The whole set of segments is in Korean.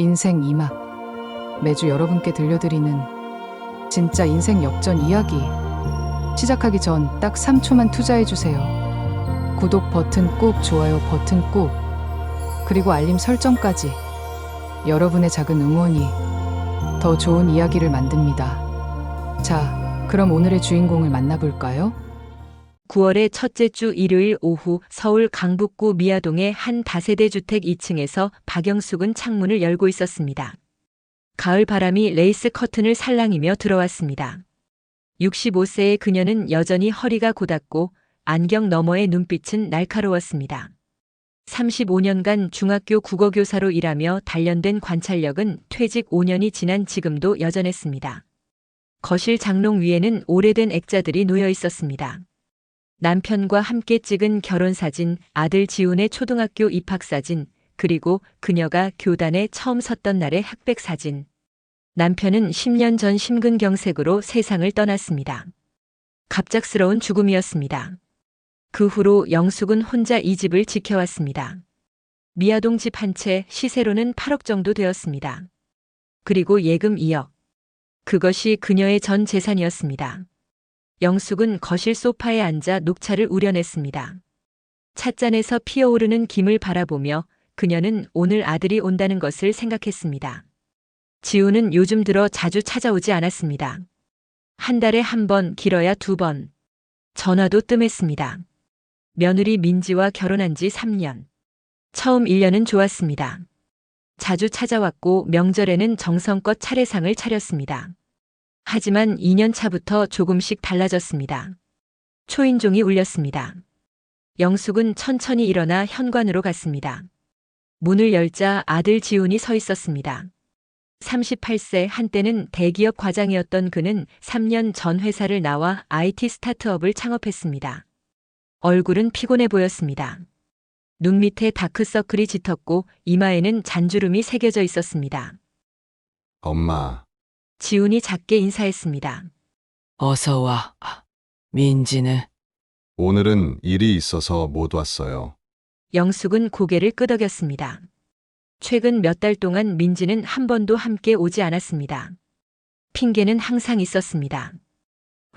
인생 이막 매주 여러분께 들려드리는 진짜 인생 역전 이야기. 시작하기 전 딱 3초만 투자해주세요. 구독 버튼 꾹, 좋아요 버튼 꾹, 그리고 알림 설정까지. 여러분의 작은 응원이 더 좋은 이야기를 만듭니다. 자, 그럼 오늘의 주인공을 만나볼까요? 9월의 첫째 주 일요일 오후 서울 강북구 미아동의 한 다세대 주택 2층에서 박영숙은 창문을 열고 있었습니다. 가을 바람이 레이스 커튼을 살랑이며 들어왔습니다. 65세의 그녀는 여전히 허리가 곧았고 안경 너머의 눈빛은 날카로웠습니다. 35년간 중학교 국어교사로 일하며 단련된 관찰력은 퇴직 5년이 지난 지금도 여전했습니다. 거실 장롱 위에는 오래된 액자들이 놓여 있었습니다. 남편과 함께 찍은 결혼사진, 아들 지훈의 초등학교 입학사진, 그리고 그녀가 교단에 처음 섰던 날의 흑백사진. 남편은 10년 전 심근경색으로 세상을 떠났습니다. 갑작스러운 죽음이었습니다. 그 후로 영숙은 혼자 이 집을 지켜왔습니다. 미아동 집 한 채 시세로는 8억 정도 되었습니다. 그리고 예금 2억. 그것이 그녀의 전 재산이었습니다. 영숙은 거실 소파에 앉아 녹차를 우려냈습니다. 찻잔에서 피어오르는 김을 바라보며 그녀는 오늘 아들이 온다는 것을 생각했습니다. 지우는 요즘 들어 자주 찾아오지 않았습니다. 한 달에 한 번, 길어야 2번. 전화도 뜸했습니다. 며느리 민지와 결혼한 지 3년. 처음 1년은 좋았습니다. 자주 찾아왔고 명절에는 정성껏 차례상을 차렸습니다. 하지만 2년 차부터 조금씩 달라졌습니다. 초인종이 울렸습니다. 영숙은 천천히 일어나 현관으로 갔습니다. 문을 열자 아들 지훈이 서 있었습니다. 38세, 한때는 대기업 과장이었던 그는 3년 전 회사를 나와 IT 스타트업을 창업했습니다. 얼굴은 피곤해 보였습니다. 눈 밑에 다크서클이 짙었고 이마에는 잔주름이 새겨져 있었습니다. 엄마, 지훈이 작게 인사했습니다. 어서 와. 민지는 오늘은 일이 있어서 못 왔어요. 영숙은 고개를 끄덕였습니다. 최근 몇 달 동안 민지는 한 번도 함께 오지 않았습니다. 핑계는 항상 있었습니다.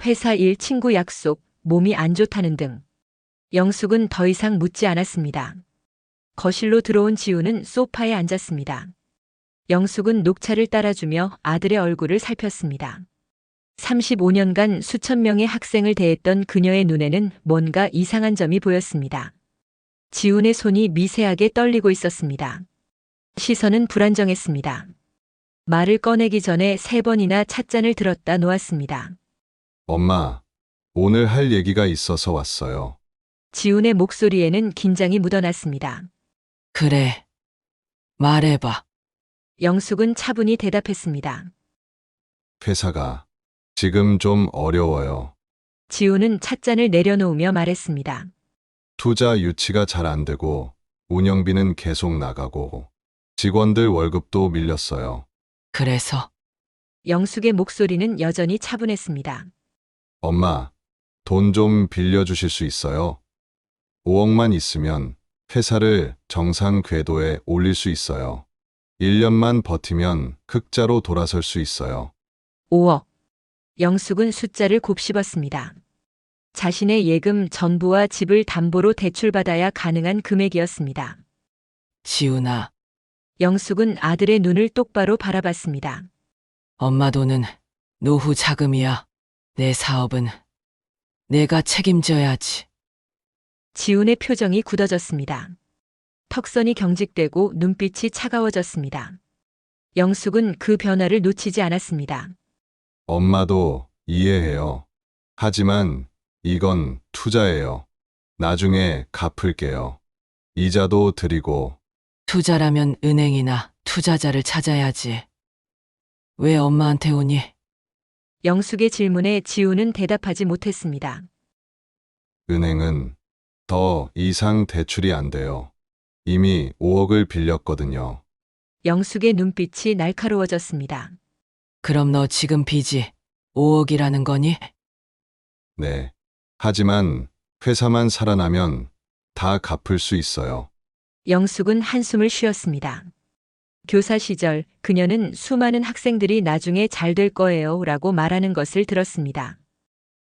회사 일, 친구 약속, 몸이 안 좋다는 등. 영숙은 더 이상 묻지 않았습니다. 거실로 들어온 지우는 소파에 앉았습니다. 영숙은 녹차를 따라주며 아들의 얼굴을 살폈습니다. 35년간 수천 명의 학생을 대했던 그녀의 눈에는 뭔가 이상한 점이 보였습니다. 지훈의 손이 미세하게 떨리고 있었습니다. 시선은 불안정했습니다. 말을 꺼내기 전에 3번이나 찻잔을 들었다 놓았습니다. 엄마, 오늘 할 얘기가 있어서 왔어요. 지훈의 목소리에는 긴장이 묻어났습니다. 그래. 말해봐. 영숙은 차분히 대답했습니다. 회사가 지금 좀 어려워요. 지훈은 찻잔을 내려놓으며 말했습니다. 투자 유치가 잘 안 되고 운영비는 계속 나가고 직원들 월급도 밀렸어요. 그래서 영숙의 목소리는 여전히 차분했습니다. 엄마, 돈 좀 빌려주실 수 있어요? 5억만 있으면 회사를 정상 궤도에 올릴 수 있어요. 1년만 버티면 흑자로 돌아설 수 있어요. 5억. 영숙은 숫자를 곱씹었습니다. 자신의 예금 전부와 집을 담보로 대출받아야 가능한 금액이었습니다. 지훈아, 영숙은 아들의 눈을 똑바로 바라봤습니다. 엄마 돈은 노후 자금이야. 내 사업은 내가 책임져야지. 지훈의 표정이 굳어졌습니다. 턱선이 경직되고 눈빛이 차가워졌습니다. 영숙은 그 변화를 놓치지 않았습니다. 엄마도 이해해요. 하지만 이건 투자예요. 나중에 갚을게요. 이자도 드리고. 투자라면 은행이나 투자자를 찾아야지. 왜 엄마한테 오니? 영숙의 질문에 지훈은 대답하지 못했습니다. 은행은 더 이상 대출이 안 돼요. 이미 5억을 빌렸거든요. 영숙의 눈빛이 날카로워졌습니다. 그럼 너 지금 빚이 5억이라는 거니? 네. 하지만 회사만 살아나면 다 갚을 수 있어요. 영숙은 한숨을 쉬었습니다. 교사 시절 그녀는 수많은 학생들이 나중에 잘 될 거예요 라고 말하는 것을 들었습니다.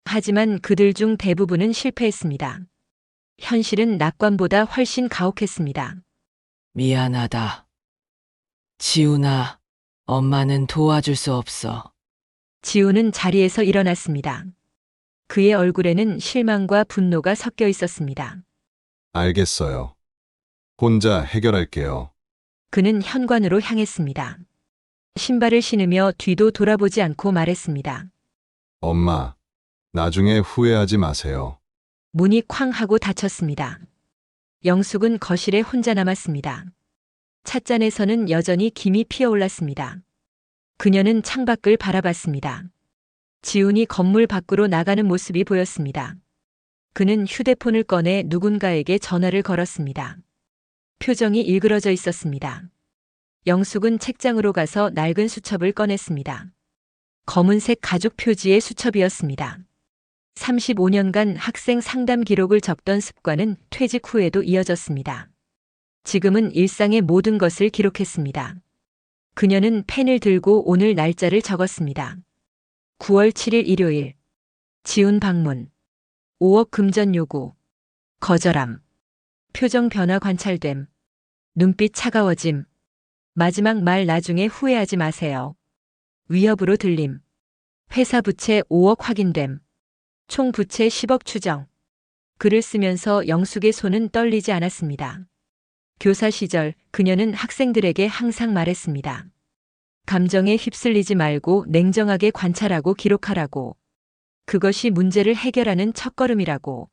하지만 그들 중 대부분은 실패했습니다. 현실은 낙관보다 훨씬 가혹했습니다. 미안하다. 지훈아, 엄마는 도와줄 수 없어. 지우는 자리에서 일어났습니다. 그의 얼굴에는 실망과 분노가 섞여 있었습니다. 알겠어요. 혼자 해결할게요. 그는 현관으로 향했습니다. 신발을 신으며 뒤도 돌아보지 않고 말했습니다. 엄마, 나중에 후회하지 마세요. 문이 쾅 하고 닫혔습니다. 영숙은 거실에 혼자 남았습니다. 찻잔에서는 여전히 김이 피어올랐습니다. 그녀는 창밖을 바라봤습니다. 지훈이 건물 밖으로 나가는 모습이 보였습니다. 그는 휴대폰을 꺼내 누군가에게 전화를 걸었습니다. 표정이 일그러져 있었습니다. 영숙은 책장으로 가서 낡은 수첩을 꺼냈습니다. 검은색 가죽 표지의 수첩이었습니다. 35년간 학생 상담 기록을 적던 습관은 퇴직 후에도 이어졌습니다. 지금은 일상의 모든 것을 기록했습니다. 그녀는 펜을 들고 오늘 날짜를 적었습니다. 9월 7일 일요일. 지훈 방문. 5억 금전 요구. 거절함. 표정 변화 관찰됨. 눈빛 차가워짐. 마지막 말 나중에 후회하지 마세요. 위협으로 들림. 회사 부채 5억 확인됨. 총 부채 10억 추정. 글을 쓰면서 영숙의 손은 떨리지 않았습니다. 교사 시절 그녀는 학생들에게 항상 말했습니다. 감정에 휩쓸리지 말고 냉정하게 관찰하고 기록하라고. 그것이 문제를 해결하는 첫걸음이라고.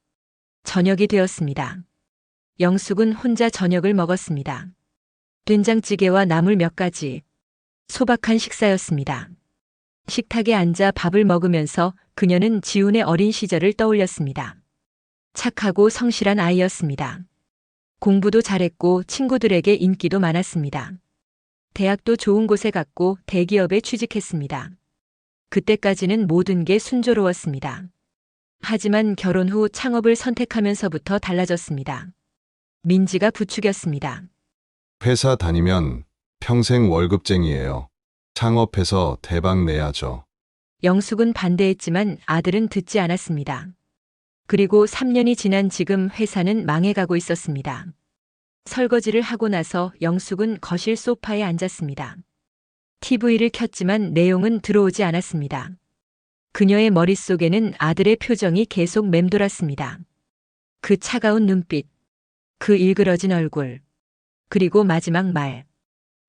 저녁이 되었습니다. 영숙은 혼자 저녁을 먹었습니다. 된장찌개와 나물 몇 가지. 소박한 식사였습니다. 식탁에 앉아 밥을 먹으면서 그녀는 지훈의 어린 시절을 떠올렸습니다. 착하고 성실한 아이였습니다. 공부도 잘했고 친구들에게 인기도 많았습니다. 대학도 좋은 곳에 갔고 대기업에 취직했습니다. 그때까지는 모든 게 순조로웠습니다. 하지만 결혼 후 창업을 선택하면서부터 달라졌습니다. 민지가 부추겼습니다. 회사 다니면 평생 월급쟁이에요. 창업해서 대박 내야죠. 영숙은 반대했지만 아들은 듣지 않았습니다. 그리고 3년이 지난 지금 회사는 망해가고 있었습니다. 설거지를 하고 나서 영숙은 거실 소파에 앉았습니다. TV를 켰지만 내용은 들어오지 않았습니다. 그녀의 머릿속에는 아들의 표정이 계속 맴돌았습니다. 그 차가운 눈빛, 그 일그러진 얼굴, 그리고 마지막 말.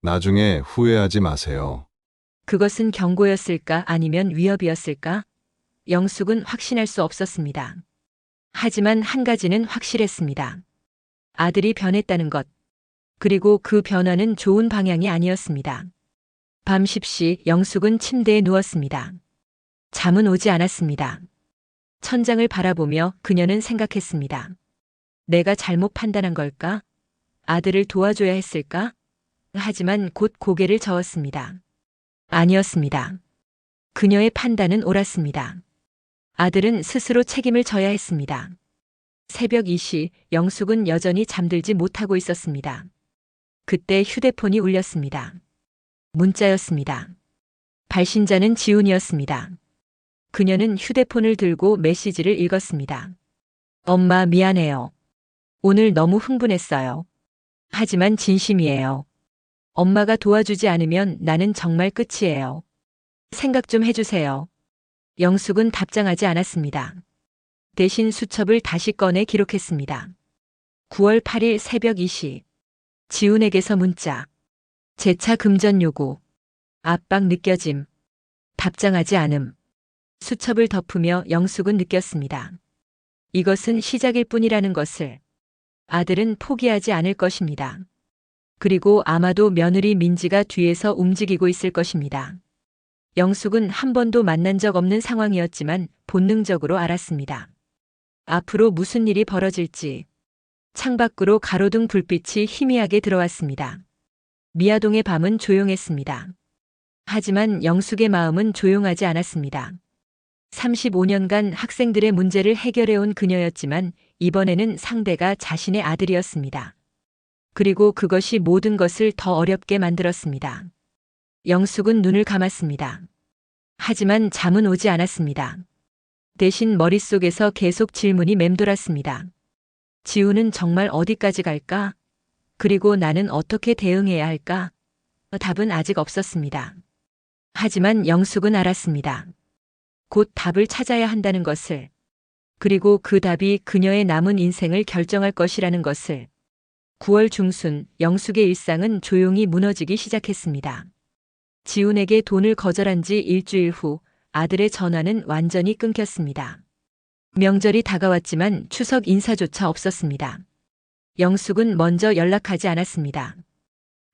나중에 후회하지 마세요. 그것은 경고였을까 아니면 위협이었을까? 영숙은 확신할 수 없었습니다. 하지만 한 가지는 확실했습니다. 아들이 변했다는 것. 그리고 그 변화는 좋은 방향이 아니었습니다. 밤 10시 영숙은 침대에 누웠습니다. 잠은 오지 않았습니다. 천장을 바라보며 그녀는 생각했습니다. 내가 잘못 판단한 걸까? 아들을 도와줘야 했을까? 하지만 곧 고개를 저었습니다. 아니었습니다. 그녀의 판단은 옳았습니다. 아들은 스스로 책임을 져야 했습니다. 새벽 2시 영숙은 여전히 잠들지 못하고 있었습니다. 그때 휴대폰이 울렸습니다. 문자였습니다. 발신자는 지훈이었습니다. 그녀는 휴대폰을 들고 메시지를 읽었습니다. 엄마 미안해요. 오늘 너무 흥분했어요. 하지만 진심이에요. 엄마가 도와주지 않으면 나는 정말 끝이에요. 생각 좀 해주세요. 영숙은 답장하지 않았습니다. 대신 수첩을 다시 꺼내 기록했습니다. 9월 8일 새벽 2시. 지훈에게서 문자. 재차 금전 요구. 압박 느껴짐. 답장하지 않음. 수첩을 덮으며 영숙은 느꼈습니다. 이것은 시작일 뿐이라는 것을. 아들은 포기하지 않을 것입니다. 그리고 아마도 며느리 민지가 뒤에서 움직이고 있을 것입니다. 영숙은 한 번도 만난 적 없는 상황이었지만 본능적으로 알았습니다. 앞으로 무슨 일이 벌어질지. 창밖으로 가로등 불빛이 희미하게 들어왔습니다. 미아동의 밤은 조용했습니다. 하지만 영숙의 마음은 조용하지 않았습니다. 35년간 학생들의 문제를 해결해온 그녀였지만 이번에는 상대가 자신의 아들이었습니다. 그리고 그것이 모든 것을 더 어렵게 만들었습니다. 영숙은 눈을 감았습니다. 하지만 잠은 오지 않았습니다. 대신 머릿속에서 계속 질문이 맴돌았습니다. 지우는 정말 어디까지 갈까? 그리고 나는 어떻게 대응해야 할까? 답은 아직 없었습니다. 하지만 영숙은 알았습니다. 곧 답을 찾아야 한다는 것을, 그리고 그 답이 그녀의 남은 인생을 결정할 것이라는 것을. 9월 중순 영숙의 일상은 조용히 무너지기 시작했습니다. 지훈에게 돈을 거절한 지 일주일 후 아들의 전화는 완전히 끊겼습니다. 명절이 다가왔지만 추석 인사조차 없었습니다. 영숙은 먼저 연락하지 않았습니다.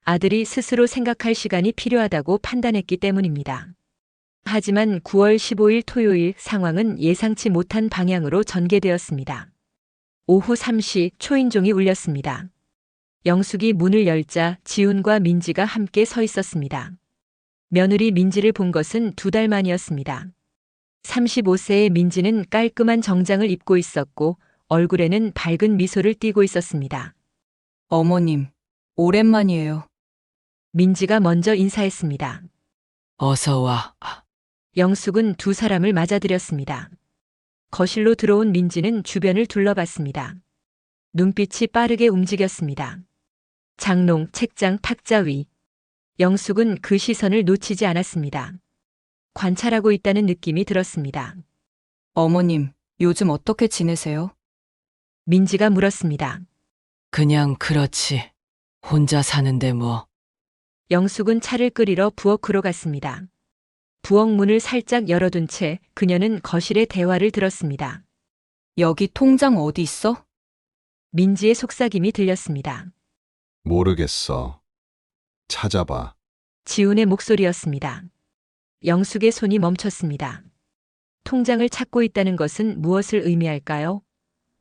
아들이 스스로 생각할 시간이 필요하다고 판단했기 때문입니다. 하지만 9월 15일 토요일 상황은 예상치 못한 방향으로 전개되었습니다. 오후 3시 초인종이 울렸습니다. 영숙이 문을 열자 지훈과 민지가 함께 서 있었습니다. 며느리 민지를 본 것은 2달 만이었습니다. 35세의 민지는 깔끔한 정장을 입고 있었고 얼굴에는 밝은 미소를 띠고 있었습니다. 어머님, 오랜만이에요. 민지가 먼저 인사했습니다. 어서 와. 영숙은 두 사람을 맞아들였습니다. 거실로 들어온 민지는 주변을 둘러봤습니다. 눈빛이 빠르게 움직였습니다. 장롱, 책장, 탁자 위. 영숙은 그 시선을 놓치지 않았습니다. 관찰하고 있다는 느낌이 들었습니다. 어머님, 요즘 어떻게 지내세요? 민지가 물었습니다. 그냥 그렇지. 혼자 사는데 뭐. 영숙은 차를 끓이러 부엌으로 갔습니다. 부엌 문을 살짝 열어둔 채 그녀는 거실의 대화를 들었습니다. 여기 통장 어디 있어? 민지의 속삭임이 들렸습니다. 모르겠어. 찾아봐. 지훈의 목소리였습니다. 영숙의 손이 멈췄습니다. 통장을 찾고 있다는 것은 무엇을 의미할까요?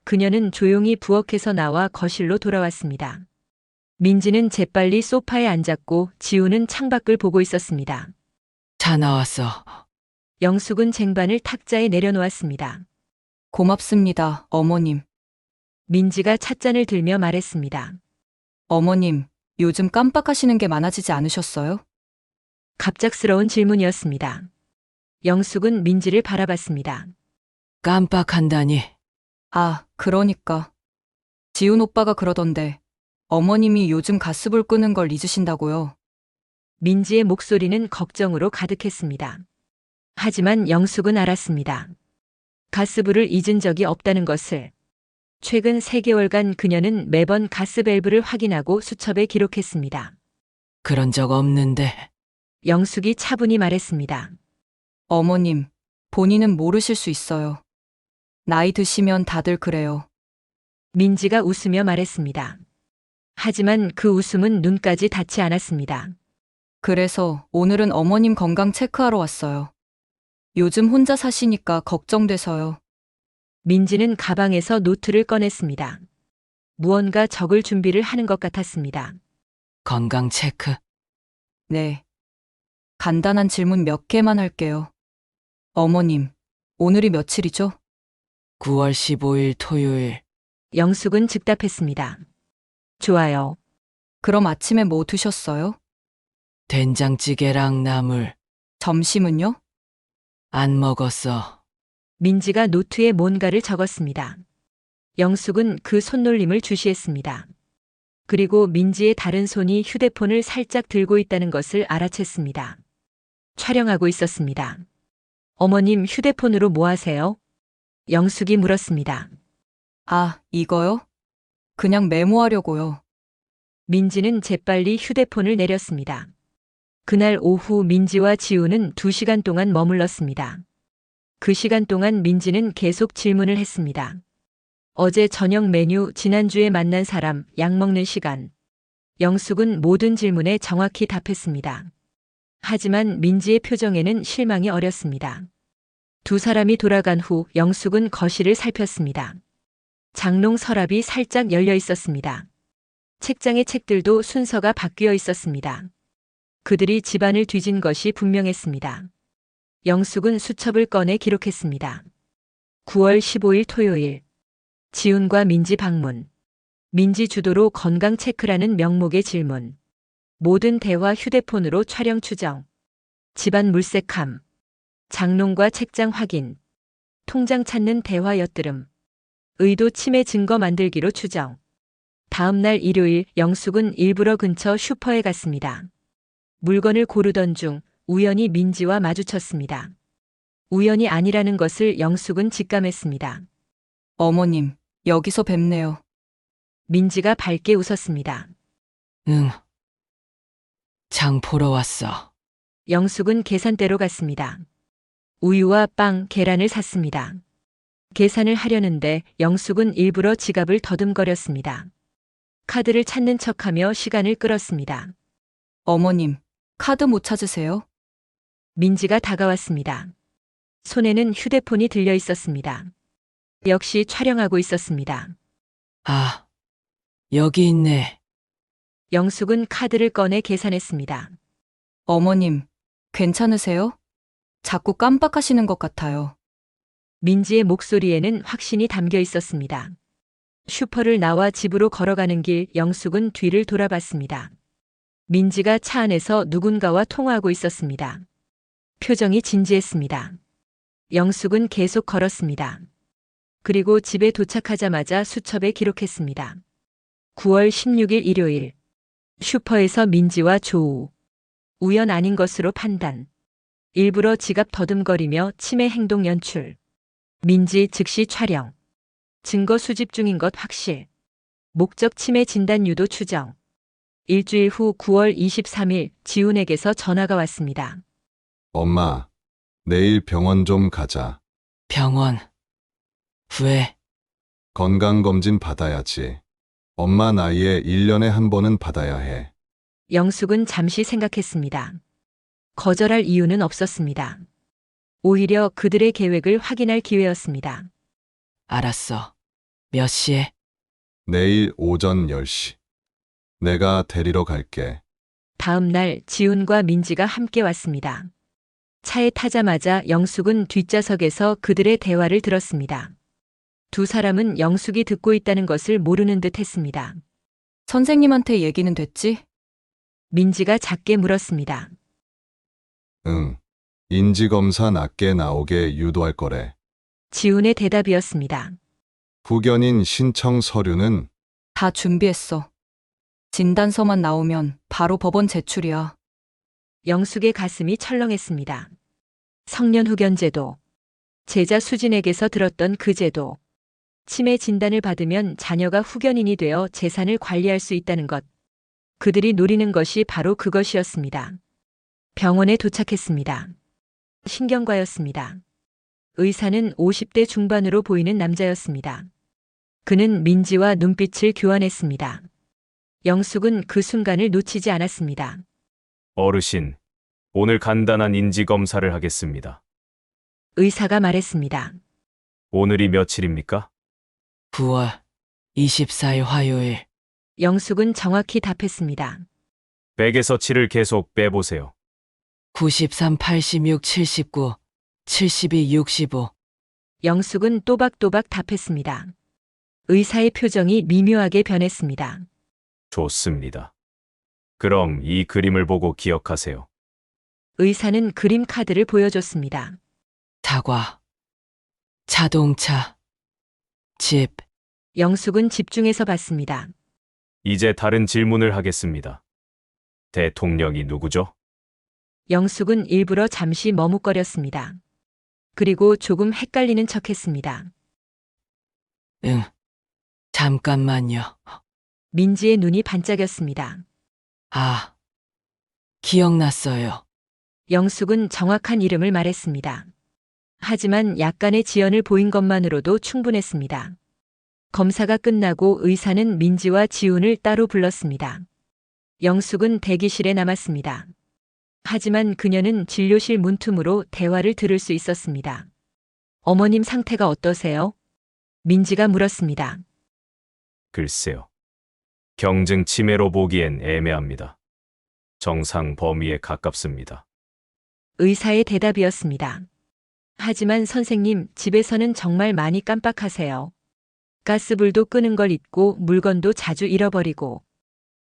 그녀는 조용히 부엌에서 나와 거실로 돌아왔습니다. 민지는 재빨리 소파에 앉았고 지훈은 창밖을 보고 있었습니다. 차 나왔어. 영숙은 쟁반을 탁자에 내려놓았습니다. 고맙습니다, 어머님. 민지가 찻잔을 들며 말했습니다. 어머님, 요즘 깜빡하시는 게 많아지지 않으셨어요? 갑작스러운 질문이었습니다. 영숙은 민지를 바라봤습니다. 깜빡한다니. 아, 그러니까. 지훈 오빠가 그러던데 어머님이 요즘 가스불 끄는 걸 잊으신다고요. 민지의 목소리는 걱정으로 가득했습니다. 하지만 영숙은 알았습니다. 가스불을 잊은 적이 없다는 것을. 최근 3개월간 그녀는 매번 가스밸브를 확인하고 수첩에 기록했습니다. 그런 적 없는데. 영숙이 차분히 말했습니다. 어머님, 본인은 모르실 수 있어요. 나이 드시면 다들 그래요. 민지가 웃으며 말했습니다. 하지만 그 웃음은 눈까지 닿지 않았습니다. 그래서 오늘은 어머님 건강 체크하러 왔어요. 요즘 혼자 사시니까 걱정돼서요. 민지는 가방에서 노트를 꺼냈습니다. 무언가 적을 준비를 하는 것 같았습니다. 건강 체크? 네. 간단한 질문 몇 개만 할게요. 어머님, 오늘이 며칠이죠? 9월 15일 토요일. 영숙은 즉답했습니다. 좋아요. 그럼 아침에 뭐 드셨어요? 된장찌개랑 나물. 점심은요? 안 먹었어. 민지가 노트에 뭔가를 적었습니다. 영숙은 그 손놀림을 주시했습니다. 그리고 민지의 다른 손이 휴대폰을 살짝 들고 있다는 것을 알아챘습니다. 촬영하고 있었습니다. 어머님 휴대폰으로 뭐 하세요? 영숙이 물었습니다. 아, 이거요? 그냥 메모하려고요. 민지는 재빨리 휴대폰을 내렸습니다. 그날 오후 민지와 지우는 2시간 동안 머물렀습니다. 그 시간 동안 민지는 계속 질문을 했습니다. 어제 저녁 메뉴, 지난주에 만난 사람, 약 먹는 시간. 영숙은 모든 질문에 정확히 답했습니다. 하지만 민지의 표정에는 실망이 어렸습니다. 두 사람이 돌아간 후 영숙은 거실을 살폈습니다. 장롱 서랍이 살짝 열려 있었습니다. 책장의 책들도 순서가 바뀌어 있었습니다. 그들이 집안을 뒤진 것이 분명했습니다. 영숙은 수첩을 꺼내 기록했습니다. 9월 15일 토요일. 지훈과 민지 방문. 민지 주도로 건강 체크라는 명목의 질문. 모든 대화 휴대폰으로 촬영 추정. 집안 물색함. 장롱과 책장 확인. 통장 찾는 대화 엿들음. 의도 침해 증거 만들기로 추정. 다음 날 일요일 영숙은 일부러 근처 슈퍼에 갔습니다. 물건을 고르던 중 우연히 민지와 마주쳤습니다. 우연이 아니라는 것을 영숙은 직감했습니다. 어머님, 여기서 뵙네요. 민지가 밝게 웃었습니다. 응. 장 보러 왔어. 영숙은 계산대로 갔습니다. 우유와 빵, 계란을 샀습니다. 계산을 하려는데 영숙은 일부러 지갑을 더듬거렸습니다. 카드를 찾는 척하며 시간을 끌었습니다. 어머님, 카드 못 찾으세요? 민지가 다가왔습니다. 손에는 휴대폰이 들려 있었습니다. 역시 촬영하고 있었습니다. 아, 여기 있네. 영숙은 카드를 꺼내 계산했습니다. 어머님, 괜찮으세요? 자꾸 깜빡하시는 것 같아요. 민지의 목소리에는 확신이 담겨 있었습니다. 슈퍼를 나와 집으로 걸어가는 길 영숙은 뒤를 돌아봤습니다. 민지가 차 안에서 누군가와 통화하고 있었습니다. 표정이 진지했습니다. 영숙은 계속 걸었습니다. 그리고 집에 도착하자마자 수첩에 기록했습니다. 9월 16일 일요일. 슈퍼에서 민지와 조우. 우연 아닌 것으로 판단. 일부러 지갑 더듬거리며 침해 행동 연출. 민지 즉시 촬영. 증거 수집 중인 것 확실. 목적 침해 진단 유도 추정. 일주일 후 9월 23일 지훈에게서 전화가 왔습니다. 엄마, 내일 병원 좀 가자. 병원. 왜? 건강검진 받아야지. 엄마 나이에 1년에 한 번은 받아야 해. 영숙은 잠시 생각했습니다. 거절할 이유는 없었습니다. 오히려 그들의 계획을 확인할 기회였습니다. 알았어. 몇 시에? 내일 오전 10시. 내가 데리러 갈게. 다음 날 지훈과 민지가 함께 왔습니다. 차에 타자마자 영숙은 뒷좌석에서 그들의 대화를 들었습니다. 두 사람은 영숙이 듣고 있다는 것을 모르는 듯 했습니다. 선생님한테 얘기는 됐지? 민지가 작게 물었습니다. 응. 인지검사 낮게 나오게 유도할 거래. 지훈의 대답이었습니다. 후견인 신청 서류는 다 준비했어. 진단서만 나오면 바로 법원 제출이야. 영숙의 가슴이 철렁했습니다. 성년 후견 제도. 제자 수진에게서 들었던 그 제도. 치매 진단을 받으면 자녀가 후견인이 되어 재산을 관리할 수 있다는 것. 그들이 노리는 것이 바로 그것이었습니다. 병원에 도착했습니다. 신경과였습니다. 의사는 50대 중반으로 보이는 남자였습니다. 그는 민지와 눈빛을 교환했습니다. 영숙은 그 순간을 놓치지 않았습니다. 어르신, 오늘 간단한 인지검사를 하겠습니다. 의사가 말했습니다. 오늘이 며칠입니까? 9월 24일 화요일. 영숙은 정확히 답했습니다. 100에서 7을 계속 빼보세요. 93, 86, 79, 72, 65. 영숙은 또박또박 답했습니다. 의사의 표정이 미묘하게 변했습니다. 좋습니다. 그럼 이 그림을 보고 기억하세요. 의사는 그림 카드를 보여줬습니다. 사과. 자동차. 집. 영숙은 집중해서 봤습니다. 이제 다른 질문을 하겠습니다. 대통령이 누구죠? 영숙은 일부러 잠시 머뭇거렸습니다. 그리고 조금 헷갈리는 척했습니다. 응. 잠깐만요. 민지의 눈이 반짝였습니다. 아. 기억났어요. 영숙은 정확한 이름을 말했습니다. 하지만 약간의 지연을 보인 것만으로도 충분했습니다. 검사가 끝나고 의사는 민지와 지훈을 따로 불렀습니다. 영숙은 대기실에 남았습니다. 하지만 그녀는 진료실 문틈으로 대화를 들을 수 있었습니다. 어머님 상태가 어떠세요? 민지가 물었습니다. 글쎄요. 경증 치매로 보기엔 애매합니다. 정상 범위에 가깝습니다. 의사의 대답이었습니다. 하지만 선생님, 집에서는 정말 많이 깜빡하세요. 가스불도 끄는 걸 잊고 물건도 자주 잃어버리고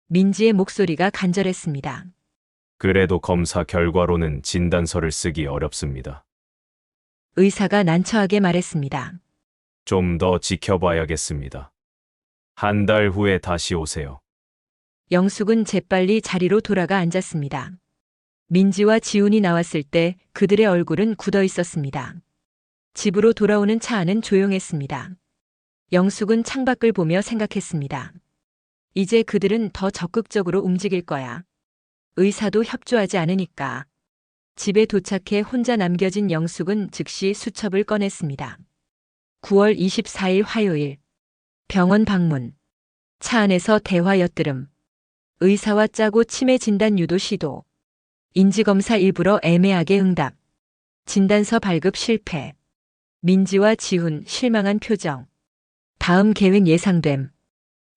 민지의 목소리가 간절했습니다. 그래도 검사 결과로는 진단서를 쓰기 어렵습니다. 의사가 난처하게 말했습니다. 좀 더 지켜봐야겠습니다. 한 달 후에 다시 오세요. 영숙은 재빨리 자리로 돌아가 앉았습니다. 민지와 지훈이 나왔을 때 그들의 얼굴은 굳어 있었습니다. 집으로 돌아오는 차 안은 조용했습니다. 영숙은 창밖을 보며 생각했습니다. 이제 그들은 더 적극적으로 움직일 거야. 의사도 협조하지 않으니까. 집에 도착해 혼자 남겨진 영숙은 즉시 수첩을 꺼냈습니다. 9월 24일 화요일. 병원 방문. 차 안에서 대화 엿들음. 의사와 짜고 치매 진단 유도 시도. 인지검사 일부러 애매하게 응답. 진단서 발급 실패. 민지와 지훈 실망한 표정. 다음 계획 예상됨.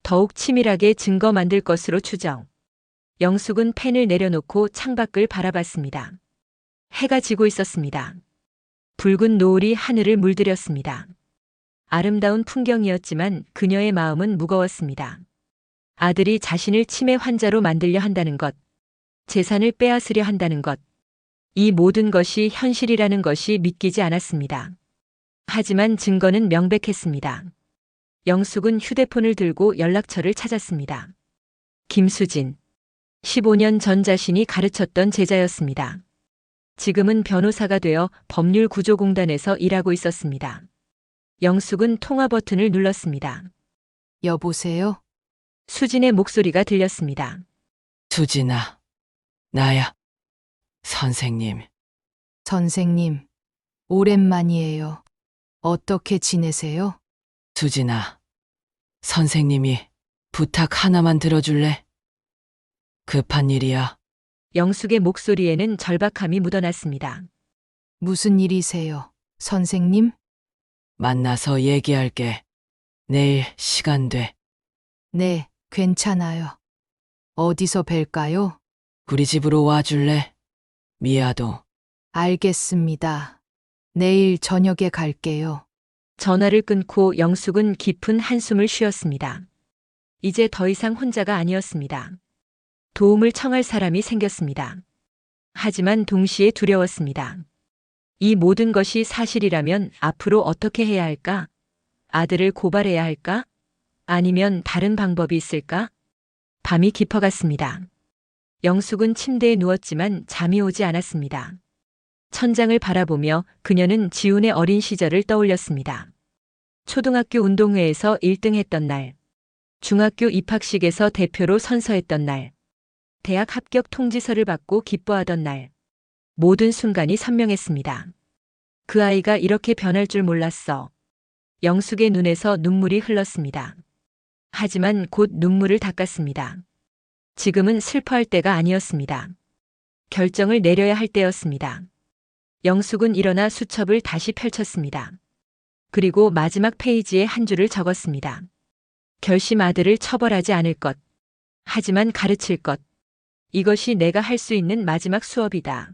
더욱 치밀하게 증거 만들 것으로 추정. 영숙은 펜을 내려놓고 창밖을 바라봤습니다. 해가 지고 있었습니다. 붉은 노을이 하늘을 물들였습니다. 아름다운 풍경이었지만 그녀의 마음은 무거웠습니다. 아들이 자신을 치매 환자로 만들려 한다는 것, 재산을 빼앗으려 한다는 것, 이 모든 것이 현실이라는 것이 믿기지 않았습니다. 하지만 증거는 명백했습니다. 영숙은 휴대폰을 들고 연락처를 찾았습니다. 김수진. 15년 전 자신이 가르쳤던 제자였습니다. 지금은 변호사가 되어 법률구조공단에서 일하고 있었습니다. 영숙은 통화 버튼을 눌렀습니다. 여보세요? 수진의 목소리가 들렸습니다. 수진아, 나야. 선생님, 선생님, 오랜만이에요. 어떻게 지내세요? 수진아. 선생님이 부탁 하나만 들어줄래? 급한 일이야. 영숙의 목소리에는 절박함이 묻어났습니다. 무슨 일이세요, 선생님? 만나서 얘기할게. 내일 시간 돼. 네, 괜찮아요. 어디서 뵐까요? 우리 집으로 와줄래? 미아동. 알겠습니다. 내일 저녁에 갈게요. 전화를 끊고 영숙은 깊은 한숨을 쉬었습니다. 이제 더 이상 혼자가 아니었습니다. 도움을 청할 사람이 생겼습니다. 하지만 동시에 두려웠습니다. 이 모든 것이 사실이라면 앞으로 어떻게 해야 할까? 아들을 고발해야 할까? 아니면 다른 방법이 있을까? 밤이 깊어갔습니다. 영숙은 침대에 누웠지만 잠이 오지 않았습니다. 천장을 바라보며 그녀는 지훈의 어린 시절을 떠올렸습니다. 초등학교 운동회에서 1등했던 날, 중학교 입학식에서 대표로 선서했던 날, 대학 합격 통지서를 받고 기뻐하던 날, 모든 순간이 선명했습니다. 그 아이가 이렇게 변할 줄 몰랐어. 영숙의 눈에서 눈물이 흘렀습니다. 하지만 곧 눈물을 닦았습니다. 지금은 슬퍼할 때가 아니었습니다. 결정을 내려야 할 때였습니다. 영숙은 일어나 수첩을 다시 펼쳤습니다. 그리고 마지막 페이지에 한 줄을 적었습니다. 결심 아들을 처벌하지 않을 것. 하지만 가르칠 것. 이것이 내가 할 수 있는 마지막 수업이다.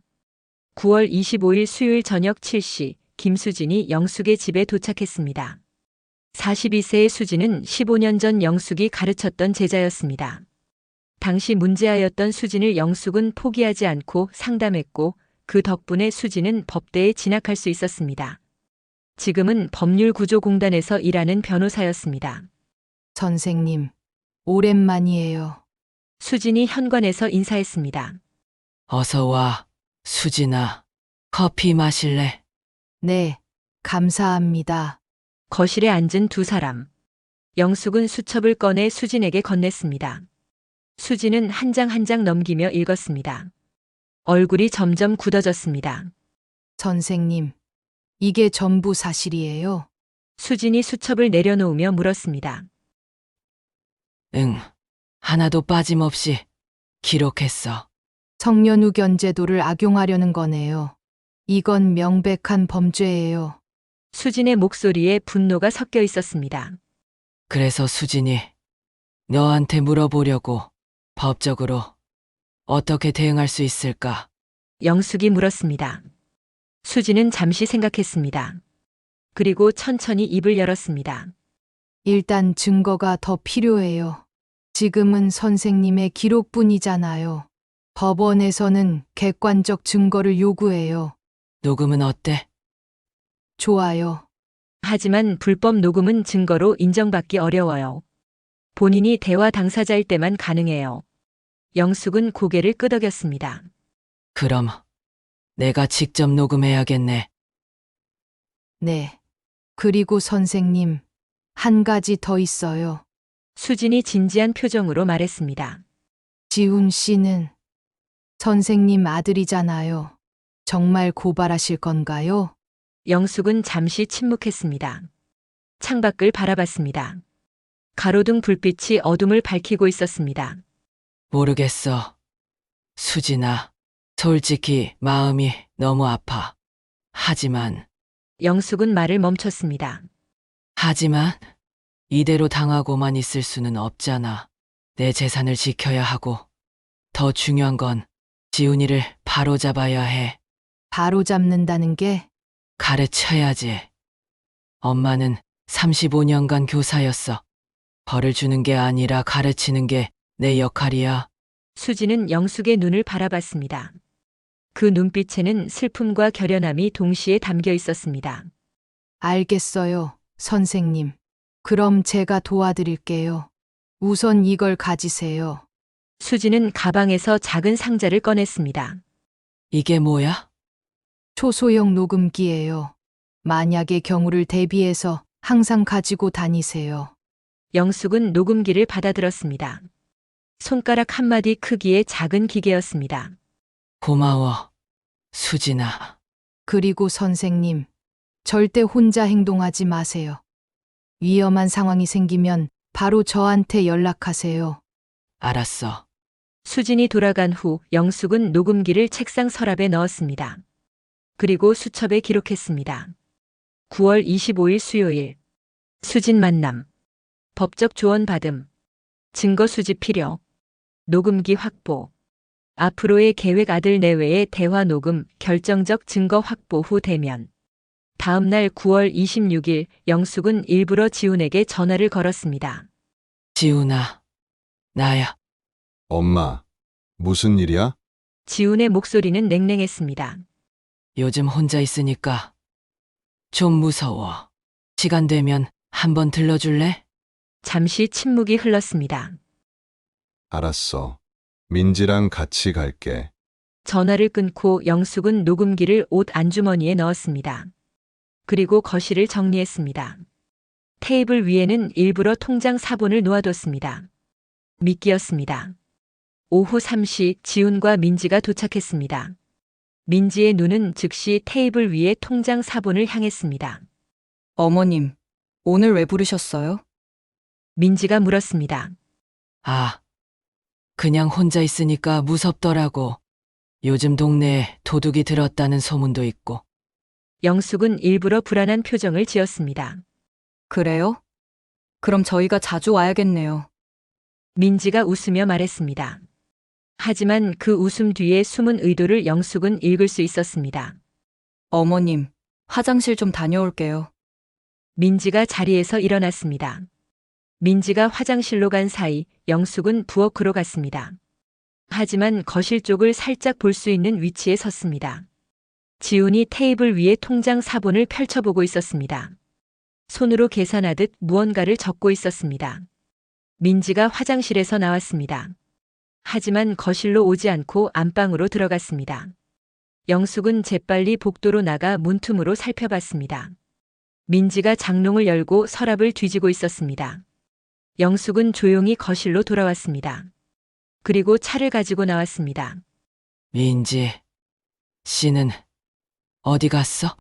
9월 25일 수요일 저녁 7시 김수진이 영숙의 집에 도착했습니다. 42세의 수진은 15년 전 영숙이 가르쳤던 제자였습니다. 당시 문제아였던 수진을 영숙은 포기하지 않고 상담했고 그 덕분에 수진은 법대에 진학할 수 있었습니다. 지금은 법률구조공단에서 일하는 변호사였습니다. 선생님, 오랜만이에요. 수진이 현관에서 인사했습니다. 어서 와, 수진아. 커피 마실래? 네, 감사합니다. 거실에 앉은 두 사람. 영숙은 수첩을 꺼내 수진에게 건넸습니다. 수진은 한 장 한 장 넘기며 읽었습니다. 얼굴이 점점 굳어졌습니다. 선생님, 이게 전부 사실이에요? 수진이 수첩을 내려놓으며 물었습니다. 응. 하나도 빠짐없이 기록했어. 청년우견 제도를 악용하려는 거네요. 이건 명백한 범죄예요. 수진의 목소리에 분노가 섞여 있었습니다. 그래서 수진이 너한테 물어보려고 법적으로 어떻게 대응할 수 있을까? 영숙이 물었습니다. 수진은 잠시 생각했습니다. 그리고 천천히 입을 열었습니다. 일단 증거가 더 필요해요. 지금은 선생님의 기록뿐이잖아요. 법원에서는 객관적 증거를 요구해요. 녹음은 어때? 좋아요. 하지만 불법 녹음은 증거로 인정받기 어려워요. 본인이 대화 당사자일 때만 가능해요. 영숙은 고개를 끄덕였습니다. 그럼 내가 직접 녹음해야겠네. 네. 그리고 선생님, 한 가지 더 있어요. 수진이 진지한 표정으로 말했습니다. 지훈 씨는 선생님 아들이잖아요. 정말 고발하실 건가요? 영숙은 잠시 침묵했습니다. 창밖을 바라봤습니다. 가로등 불빛이 어둠을 밝히고 있었습니다. 모르겠어. 수진아, 솔직히 마음이 너무 아파. 하지만 영숙은 말을 멈췄습니다. 이대로 당하고만 있을 수는 없잖아. 내 재산을 지켜야 하고, 더 중요한 건 지훈이를 바로잡아야 해. 바로 잡는다는 게 가르쳐야지. 엄마는 35년간 교사였어. 벌을 주는 게 아니라 가르치는 게 내 역할이야. 수진은 영숙의 눈을 바라봤습니다. 그 눈빛에는 슬픔과 결연함이 동시에 담겨 있었습니다. 알겠어요, 선생님. 그럼 제가 도와드릴게요. 우선 이걸 가지세요. 수진은 가방에서 작은 상자를 꺼냈습니다. 이게 뭐야? 초소형 녹음기예요. 만약의 경우를 대비해서 항상 가지고 다니세요. 영숙은 녹음기를 받아들었습니다. 손가락 한마디 크기의 작은 기계였습니다. 고마워, 수진아. 그리고 선생님, 절대 혼자 행동하지 마세요. 위험한 상황이 생기면 바로 저한테 연락하세요. 알았어. 수진이 돌아간 후 영숙은 녹음기를 책상 서랍에 넣었습니다. 그리고 수첩에 기록했습니다. 9월 25일 수요일. 수진 만남. 법적 조언 받음. 증거 수집 필요. 녹음기 확보. 앞으로의 계획 아들 내외의 대화 녹음 결정적 증거 확보 후 대면. 다음 날 9월 26일 영숙은 일부러 지훈에게 전화를 걸었습니다. 지훈아, 나야. 엄마, 무슨 일이야? 지훈의 목소리는 냉랭했습니다. 요즘 혼자 있으니까 좀 무서워. 시간 되면 한번 들러줄래? 잠시 침묵이 흘렀습니다. 알았어. 민지랑 같이 갈게. 전화를 끊고 영숙은 녹음기를 옷 안주머니에 넣었습니다. 그리고 거실을 정리했습니다. 테이블 위에는 일부러 통장 사본을 놓아뒀습니다. 미끼였습니다. 오후 3시 지훈과 민지가 도착했습니다. 민지의 눈은 즉시 테이블 위에 통장 사본을 향했습니다. 어머님, 오늘 왜 부르셨어요? 민지가 물었습니다. 아, 그냥 혼자 있으니까 무섭더라고. 요즘 동네에 도둑이 들었다는 소문도 있고. 영숙은 일부러 불안한 표정을 지었습니다. 그래요? 그럼 저희가 자주 와야겠네요. 민지가 웃으며 말했습니다. 하지만 그 웃음 뒤에 숨은 의도를 영숙은 읽을 수 있었습니다. 어머님, 화장실 좀 다녀올게요. 민지가 자리에서 일어났습니다. 민지가 화장실로 간 사이 영숙은 부엌으로 갔습니다. 하지만 거실 쪽을 살짝 볼 수 있는 위치에 섰습니다. 지훈이 테이블 위에 통장 사본을 펼쳐보고 있었습니다. 손으로 계산하듯 무언가를 적고 있었습니다. 민지가 화장실에서 나왔습니다. 하지만 거실로 오지 않고 안방으로 들어갔습니다. 영숙은 재빨리 복도로 나가 문틈으로 살펴봤습니다. 민지가 장롱을 열고 서랍을 뒤지고 있었습니다. 영숙은 조용히 거실로 돌아왔습니다. 그리고 차를 가지고 나왔습니다. 민지 씨는 어디 갔어?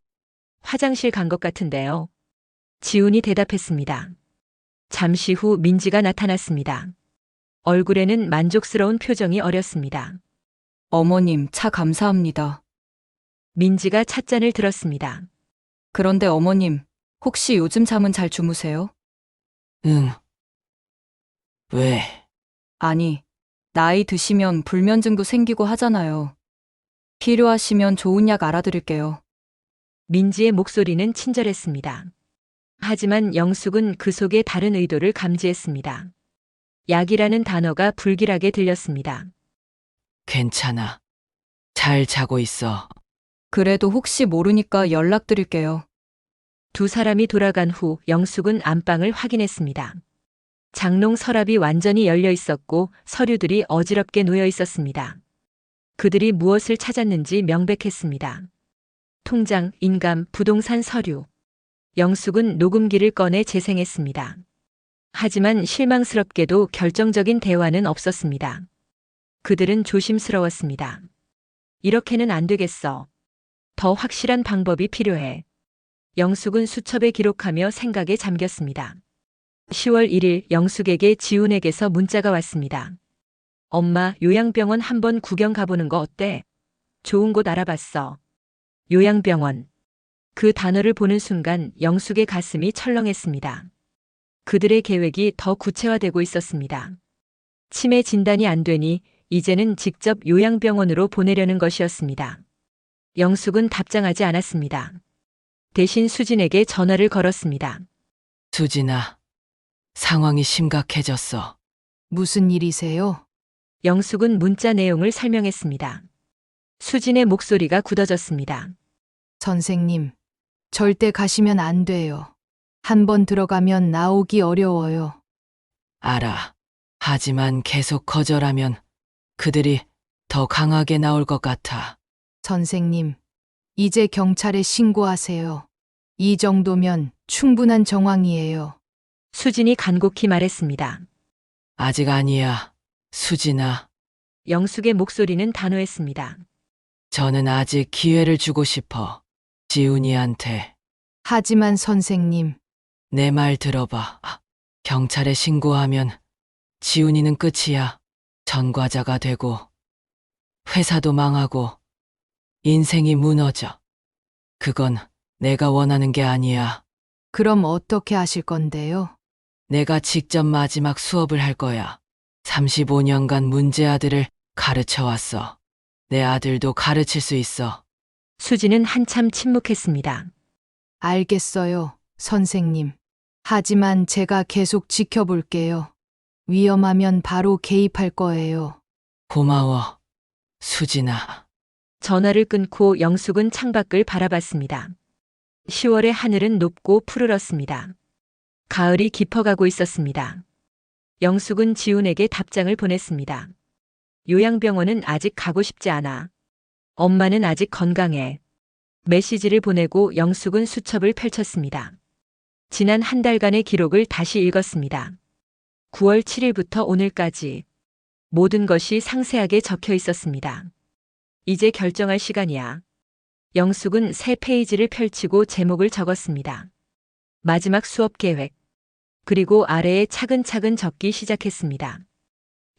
화장실 간 것 같은데요. 지훈이 대답했습니다. 잠시 후 민지가 나타났습니다. 얼굴에는 만족스러운 표정이 어렸습니다. 어머님, 차 감사합니다. 민지가 찻잔을 들었습니다. 그런데 어머님, 혹시 요즘 잠은 잘 주무세요? 응. 왜? 아니, 나이 드시면 불면증도 생기고 하잖아요. 필요하시면 좋은 약 알아드릴게요. 민지의 목소리는 친절했습니다. 하지만 영숙은 그 속에 다른 의도를 감지했습니다. 약이라는 단어가 불길하게 들렸습니다. 괜찮아. 잘 자고 있어. 그래도 혹시 모르니까 연락드릴게요. 두 사람이 돌아간 후 영숙은 안방을 확인했습니다. 장롱 서랍이 완전히 열려 있었고 서류들이 어지럽게 놓여 있었습니다. 그들이 무엇을 찾았는지 명백했습니다. 통장, 인감, 부동산 서류. 영숙은 녹음기를 꺼내 재생했습니다. 하지만 실망스럽게도 결정적인 대화는 없었습니다. 그들은 조심스러웠습니다. 이렇게는 안 되겠어. 더 확실한 방법이 필요해. 영숙은 수첩에 기록하며 생각에 잠겼습니다. 10월 1일 영숙에게 지훈에게서 문자가 왔습니다. 엄마, 요양병원 한번 구경 가보는 거 어때? 좋은 곳 알아봤어. 요양병원. 그 단어를 보는 순간 영숙의 가슴이 철렁했습니다. 그들의 계획이 더 구체화되고 있었습니다. 치매 진단이 안 되니 이제는 직접 요양병원으로 보내려는 것이었습니다. 영숙은 답장하지 않았습니다. 대신 수진에게 전화를 걸었습니다. 수진아, 상황이 심각해졌어. 무슨 일이세요? 영숙은 문자 내용을 설명했습니다. 수진의 목소리가 굳어졌습니다. 선생님, 절대 가시면 안 돼요. 한 번 들어가면 나오기 어려워요. 알아. 하지만 계속 거절하면 그들이 더 강하게 나올 것 같아. 선생님, 이제 경찰에 신고하세요. 이 정도면 충분한 정황이에요. 수진이 간곡히 말했습니다. 아직 아니야. 수진아, 영숙의 목소리는 단호했습니다. 저는 아직 기회를 주고 싶어. 지훈이한테. 하지만 선생님, 내 말 들어봐. 경찰에 신고하면 지훈이는 끝이야. 전과자가 되고 회사도 망하고 인생이 무너져. 그건 내가 원하는 게 아니야. 그럼 어떻게 하실 건데요? 내가 직접 마지막 수업을 할 거야. 35년간 문제 아들을 가르쳐 왔어. 내 아들도 가르칠 수 있어. 수진은 한참 침묵했습니다. 알겠어요, 선생님. 하지만 제가 계속 지켜볼게요. 위험하면 바로 개입할 거예요. 고마워, 수진아. 전화를 끊고 영숙은 창밖을 바라봤습니다. 10월의 하늘은 높고 푸르렀습니다. 가을이 깊어가고 있었습니다. 영숙은 지훈에게 답장을 보냈습니다. 요양병원은 아직 가고 싶지 않아. 엄마는 아직 건강해. 메시지를 보내고 영숙은 수첩을 펼쳤습니다. 지난 한 달간의 기록을 다시 읽었습니다. 9월 7일부터 오늘까지 모든 것이 상세하게 적혀 있었습니다. 이제 결정할 시간이야. 영숙은 새 페이지를 펼치고 제목을 적었습니다. 마지막 수업 계획. 그리고 아래에 차근차근 적기 시작했습니다.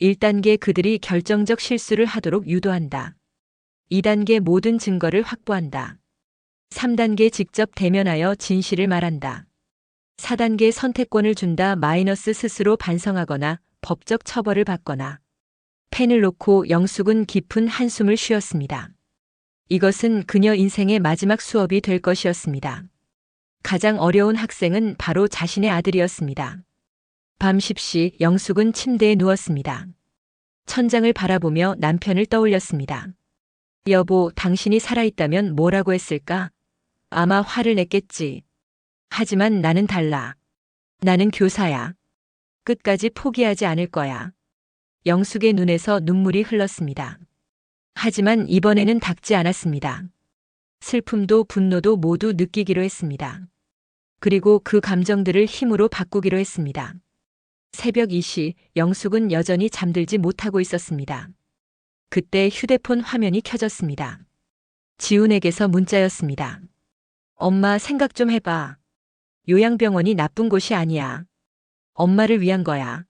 1단계 그들이 결정적 실수를 하도록 유도한다. 2단계 모든 증거를 확보한다. 3단계 직접 대면하여 진실을 말한다. 4단계 선택권을 준다. 마이너스 스스로 반성하거나 법적 처벌을 받거나. 펜을 놓고 영숙은 깊은 한숨을 쉬었습니다. 이것은 그녀 인생의 마지막 수업이 될 것이었습니다. 가장 어려운 학생은 바로 자신의 아들이었습니다. 밤 10시 영숙은 침대에 누웠습니다. 천장을 바라보며 남편을 떠올렸습니다. 여보, 당신이 살아있다면 뭐라고 했을까? 아마 화를 냈겠지. 하지만 나는 달라. 나는 교사야. 끝까지 포기하지 않을 거야. 영숙의 눈에서 눈물이 흘렀습니다. 하지만 이번에는 닥지 않았습니다. 슬픔도 분노도 모두 느끼기로 했습니다. 그리고 그 감정들을 힘으로 바꾸기로 했습니다. 새벽 2시 영숙은 여전히 잠들지 못하고 있었습니다. 그때 휴대폰 화면이 켜졌습니다. 지훈에게서 문자였습니다. 엄마, 생각 좀 해봐. 요양병원이 나쁜 곳이 아니야. 엄마를 위한 거야.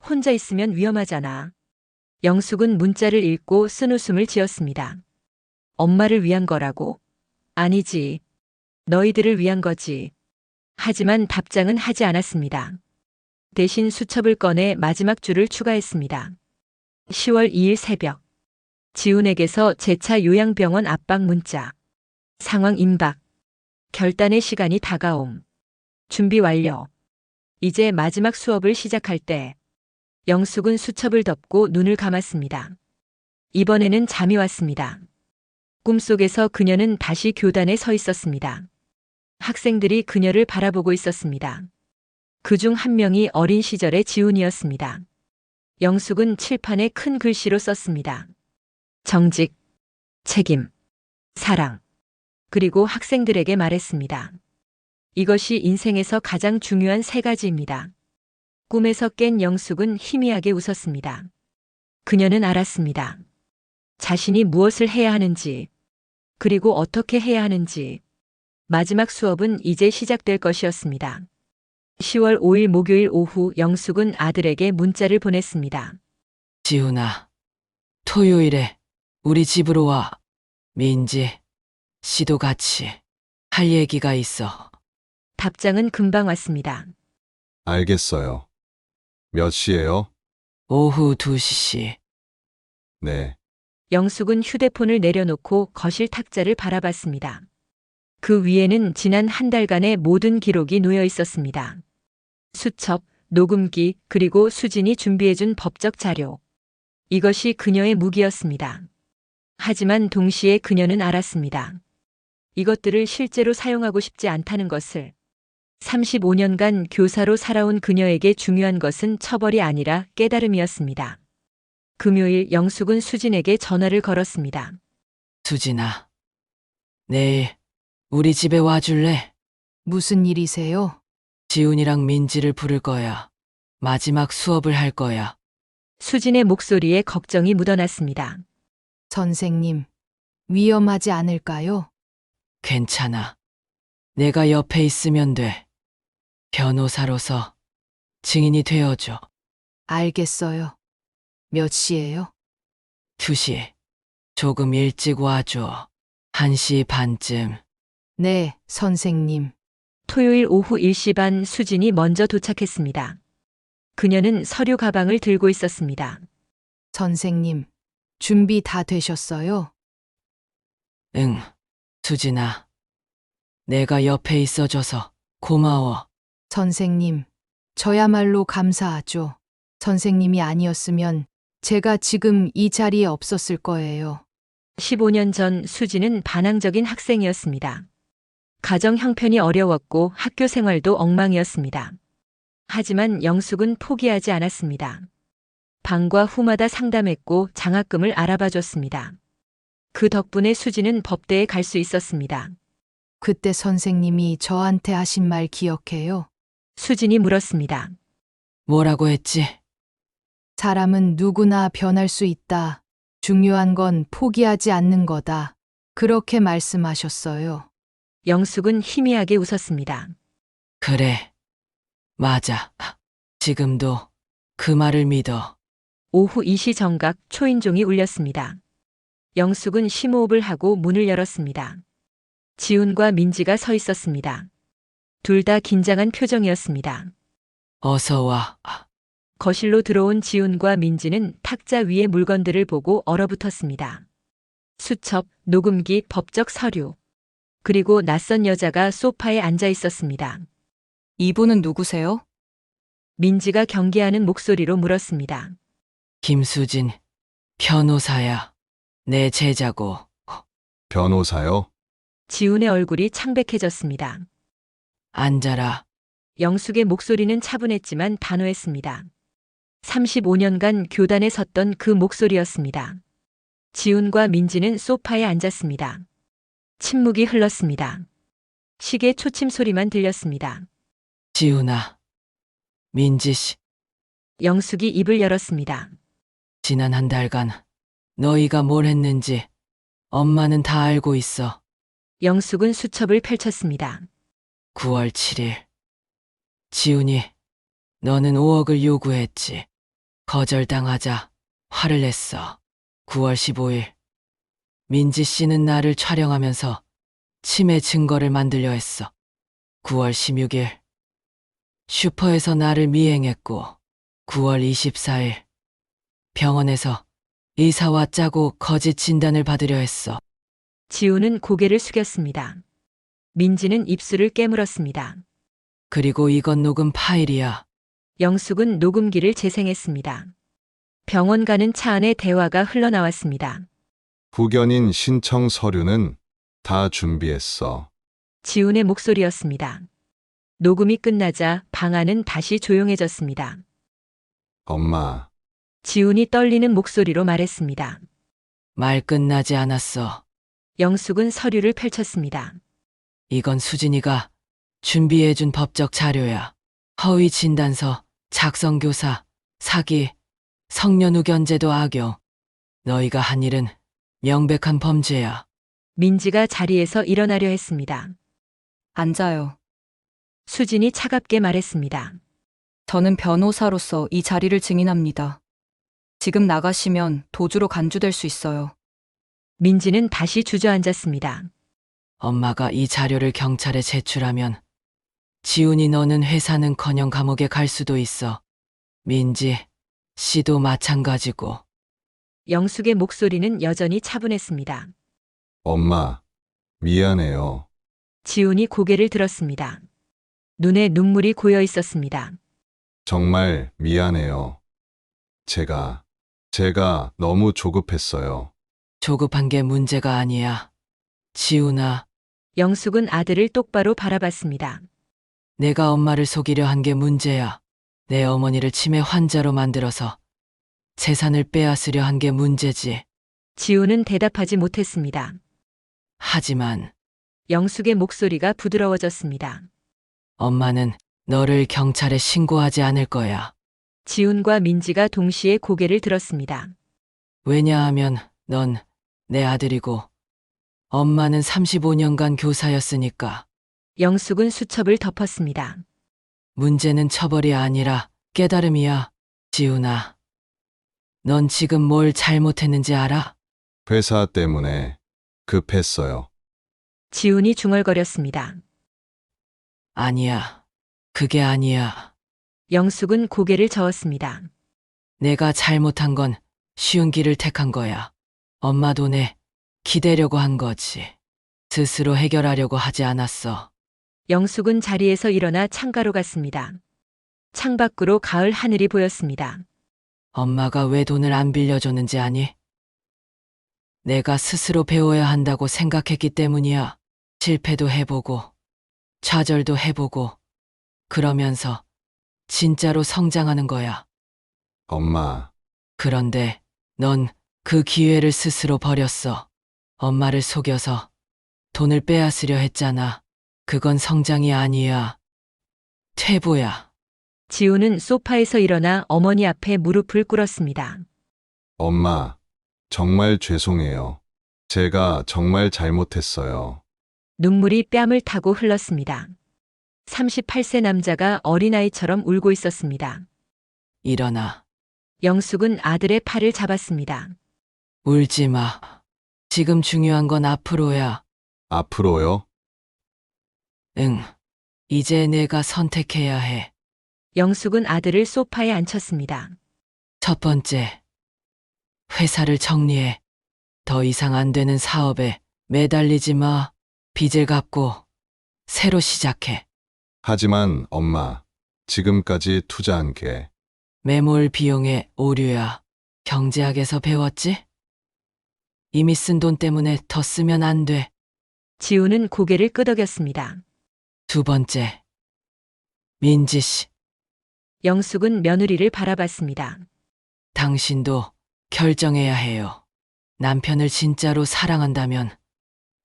혼자 있으면 위험하잖아. 영숙은 문자를 읽고 쓴웃음을 지었습니다. 엄마를 위한 거라고? 아니지. 너희들을 위한 거지. 하지만 답장은 하지 않았습니다. 대신 수첩을 꺼내 마지막 줄을 추가했습니다. 10월 2일 새벽. 지훈에게서 재차 요양병원 압박 문자. 상황 임박. 결단의 시간이 다가옴. 준비 완료. 이제 마지막 수업을 시작할 때 영숙은 수첩을 덮고 눈을 감았습니다. 이번에는 잠이 왔습니다. 꿈속에서 그녀는 다시 교단에 서 있었습니다. 학생들이 그녀를 바라보고 있었습니다. 그중 한 명이 어린 시절의 지훈이었습니다. 영숙은 칠판에 큰 글씨로 썼습니다. 정직, 책임, 사랑. 그리고 학생들에게 말했습니다. 이것이 인생에서 가장 중요한 3가지입니다. 꿈에서 깬 영숙은 희미하게 웃었습니다. 그녀는 알았습니다. 자신이 무엇을 해야 하는지, 그리고 어떻게 해야 하는지. 마지막 수업은 이제 시작될 것이었습니다. 10월 5일 목요일 오후 영숙은 아들에게 문자를 보냈습니다. 지훈아, 토요일에 우리 집으로 와. 민지, 씨도 같이 할 얘기가 있어. 답장은 금방 왔습니다. 알겠어요. 몇 시예요? 오후 2시. 네. 영숙은 휴대폰을 내려놓고 거실 탁자를 바라봤습니다. 그 위에는 지난 한 달간의 모든 기록이 놓여 있었습니다. 수첩, 녹음기, 그리고 수진이 준비해준 법적 자료. 이것이 그녀의 무기였습니다. 하지만 동시에 그녀는 알았습니다. 이것들을 실제로 사용하고 싶지 않다는 것을. 35년간 교사로 살아온 그녀에게 중요한 것은 처벌이 아니라 깨달음이었습니다. 금요일 영숙은 수진에게 전화를 걸었습니다. 수진아, 내일 우리 집에 와줄래? 무슨 일이세요? 지훈이랑 민지를 부를 거야. 마지막 수업을 할 거야. 수진의 목소리에 걱정이 묻어났습니다. 선생님, 위험하지 않을까요? 괜찮아. 내가 옆에 있으면 돼. 변호사로서 증인이 되어줘. 알겠어요. 몇 시예요? 2시. 조금 일찍 와줘. 1시 반쯤. 네, 선생님. 토요일 오후 1시 반 수진이 먼저 도착했습니다. 그녀는 서류 가방을 들고 있었습니다. 선생님, 준비 다 되셨어요? 응, 수진아. 내가 옆에 있어줘서 고마워. 선생님, 저야말로 감사하죠. 선생님이 아니었으면 제가 지금 이 자리에 없었을 거예요. 15년 전 수진은 반항적인 학생이었습니다. 가정 형편이 어려웠고 학교 생활도 엉망이었습니다. 하지만 영숙은 포기하지 않았습니다. 방과 후마다 상담했고 장학금을 알아봐줬습니다. 그 덕분에 수진은 법대에 갈 수 있었습니다. 그때 선생님이 저한테 하신 말 기억해요? 수진이 물었습니다. 뭐라고 했지? 사람은 누구나 변할 수 있다. 중요한 건 포기하지 않는 거다. 그렇게 말씀하셨어요. 영숙은 희미하게 웃었습니다. 그래. 맞아. 지금도 그 말을 믿어. 오후 2시 정각 초인종이 울렸습니다. 영숙은 심호흡을 하고 문을 열었습니다. 지훈과 민지가 서 있었습니다. 둘 다 긴장한 표정이었습니다. 어서 와. 거실로 들어온 지훈과 민지는 탁자 위의 물건들을 보고 얼어붙었습니다. 수첩, 녹음기, 법적 서류. 그리고 낯선 여자가 소파에 앉아 있었습니다. 이분은 누구세요? 민지가 경계하는 목소리로 물었습니다. 김수진, 변호사야. 내 제자고. 변호사요? 지훈의 얼굴이 창백해졌습니다. 앉아라. 영숙의 목소리는 차분했지만 단호했습니다. 35년간 교단에 섰던 그 목소리였습니다. 지훈과 민지는 소파에 앉았습니다. 침묵이 흘렀습니다. 시계 초침 소리만 들렸습니다. 지훈아. 민지 씨. 영숙이 입을 열었습니다. 지난 한 달간 너희가 뭘 했는지 엄마는 다 알고 있어. 영숙은 수첩을 펼쳤습니다. 9월 7일. 지훈이, 너는 5억을 요구했지. 거절당하자 화를 냈어. 9월 15일. 민지 씨는 나를 촬영하면서 치매 증거를 만들려 했어. 9월 16일. 슈퍼에서 나를 미행했고, 9월 24일. 병원에서 의사와 짜고 거짓 진단을 받으려 했어. 지훈은 고개를 숙였습니다. 민지는 입술을 깨물었습니다. 그리고 이건 녹음 파일이야. 영숙은 녹음기를 재생했습니다. 병원 가는 차 안에 대화가 흘러나왔습니다. 후견인 신청 서류는 다 준비했어. 지훈의 목소리였습니다. 녹음이 끝나자 방 안은 다시 조용해졌습니다. 엄마, 지훈이 떨리는 목소리로 말했습니다. 말 끝나지 않았어. 영숙은 서류를 펼쳤습니다. 이건 수진이가 준비해준 법적 자료야. 허위 진단서, 작성교사, 사기, 성년후 견제도 악용. 너희가 한 일은 명백한 범죄야. 민지가 자리에서 일어나려 했습니다. 앉아요. 수진이 차갑게 말했습니다. 저는 변호사로서 이 자리를 증인합니다. 지금 나가시면 도주로 간주될 수 있어요. 민지는 다시 주저앉았습니다. 엄마가 이 자료를 경찰에 제출하면 지훈이 너는 회사는커녕 감옥에 갈 수도 있어. 민지 씨도 마찬가지고. 영숙의 목소리는 여전히 차분했습니다. 엄마, 미안해요. 지훈이 고개를 들었습니다. 눈에 눈물이 고여 있었습니다. 정말 미안해요. 제가 너무 조급했어요. 조급한 게 문제가 아니야. 지훈아, 영숙은 아들을 똑바로 바라봤습니다. 내가 엄마를 속이려 한 게 문제야. 내 어머니를 치매 환자로 만들어서 재산을 빼앗으려 한 게 문제지. 지훈은 대답하지 못했습니다. 하지만 영숙의 목소리가 부드러워졌습니다. 엄마는 너를 경찰에 신고하지 않을 거야. 지훈과 민지가 동시에 고개를 들었습니다. 왜냐하면 넌 내 아들이고 엄마는 35년간 교사였으니까. 영숙은 수첩을 덮었습니다. 문제는 처벌이 아니라 깨달음이야. 지훈아, 넌 지금 뭘 잘못했는지 알아? 회사 때문에 급했어요. 지훈이 중얼거렸습니다. 아니야. 그게 아니야. 영숙은 고개를 저었습니다. 내가 잘못한 건 쉬운 길을 택한 거야. 엄마 돈에 기대려고 한 거지. 스스로 해결하려고 하지 않았어. 영숙은 자리에서 일어나 창가로 갔습니다. 창밖으로 가을 하늘이 보였습니다. 엄마가 왜 돈을 안 빌려줬는지 아니? 내가 스스로 배워야 한다고 생각했기 때문이야. 실패도 해보고, 좌절도 해보고, 그러면서 진짜로 성장하는 거야. 엄마, 그런데 넌 그 기회를 스스로 버렸어. 엄마를 속여서 돈을 빼앗으려 했잖아. 그건 성장이 아니야. 퇴보야. 지훈은 소파에서 일어나 어머니 앞에 무릎을 꿇었습니다. 엄마, 정말 죄송해요. 제가 정말 잘못했어요. 눈물이 뺨을 타고 흘렀습니다. 38세 남자가 어린아이처럼 울고 있었습니다. 일어나. 영숙은 아들의 팔을 잡았습니다. 울지 마. 지금 중요한 건 앞으로야. 앞으로요? 응. 이제 내가 선택해야 해. 영숙은 아들을 소파에 앉혔습니다. 첫 번째. 회사를 정리해. 더 이상 안 되는 사업에 매달리지 마. 빚을 갚고 새로 시작해. 하지만 엄마, 지금까지 투자한 게 매몰 비용의 오류야. 경제학에서 배웠지? 이미 쓴 돈 때문에 더 쓰면 안 돼. 지훈은 고개를 끄덕였습니다. 두 번째. 민지 씨, 영숙은 며느리를 바라봤습니다. 당신도 결정해야 해요. 남편을 진짜로 사랑한다면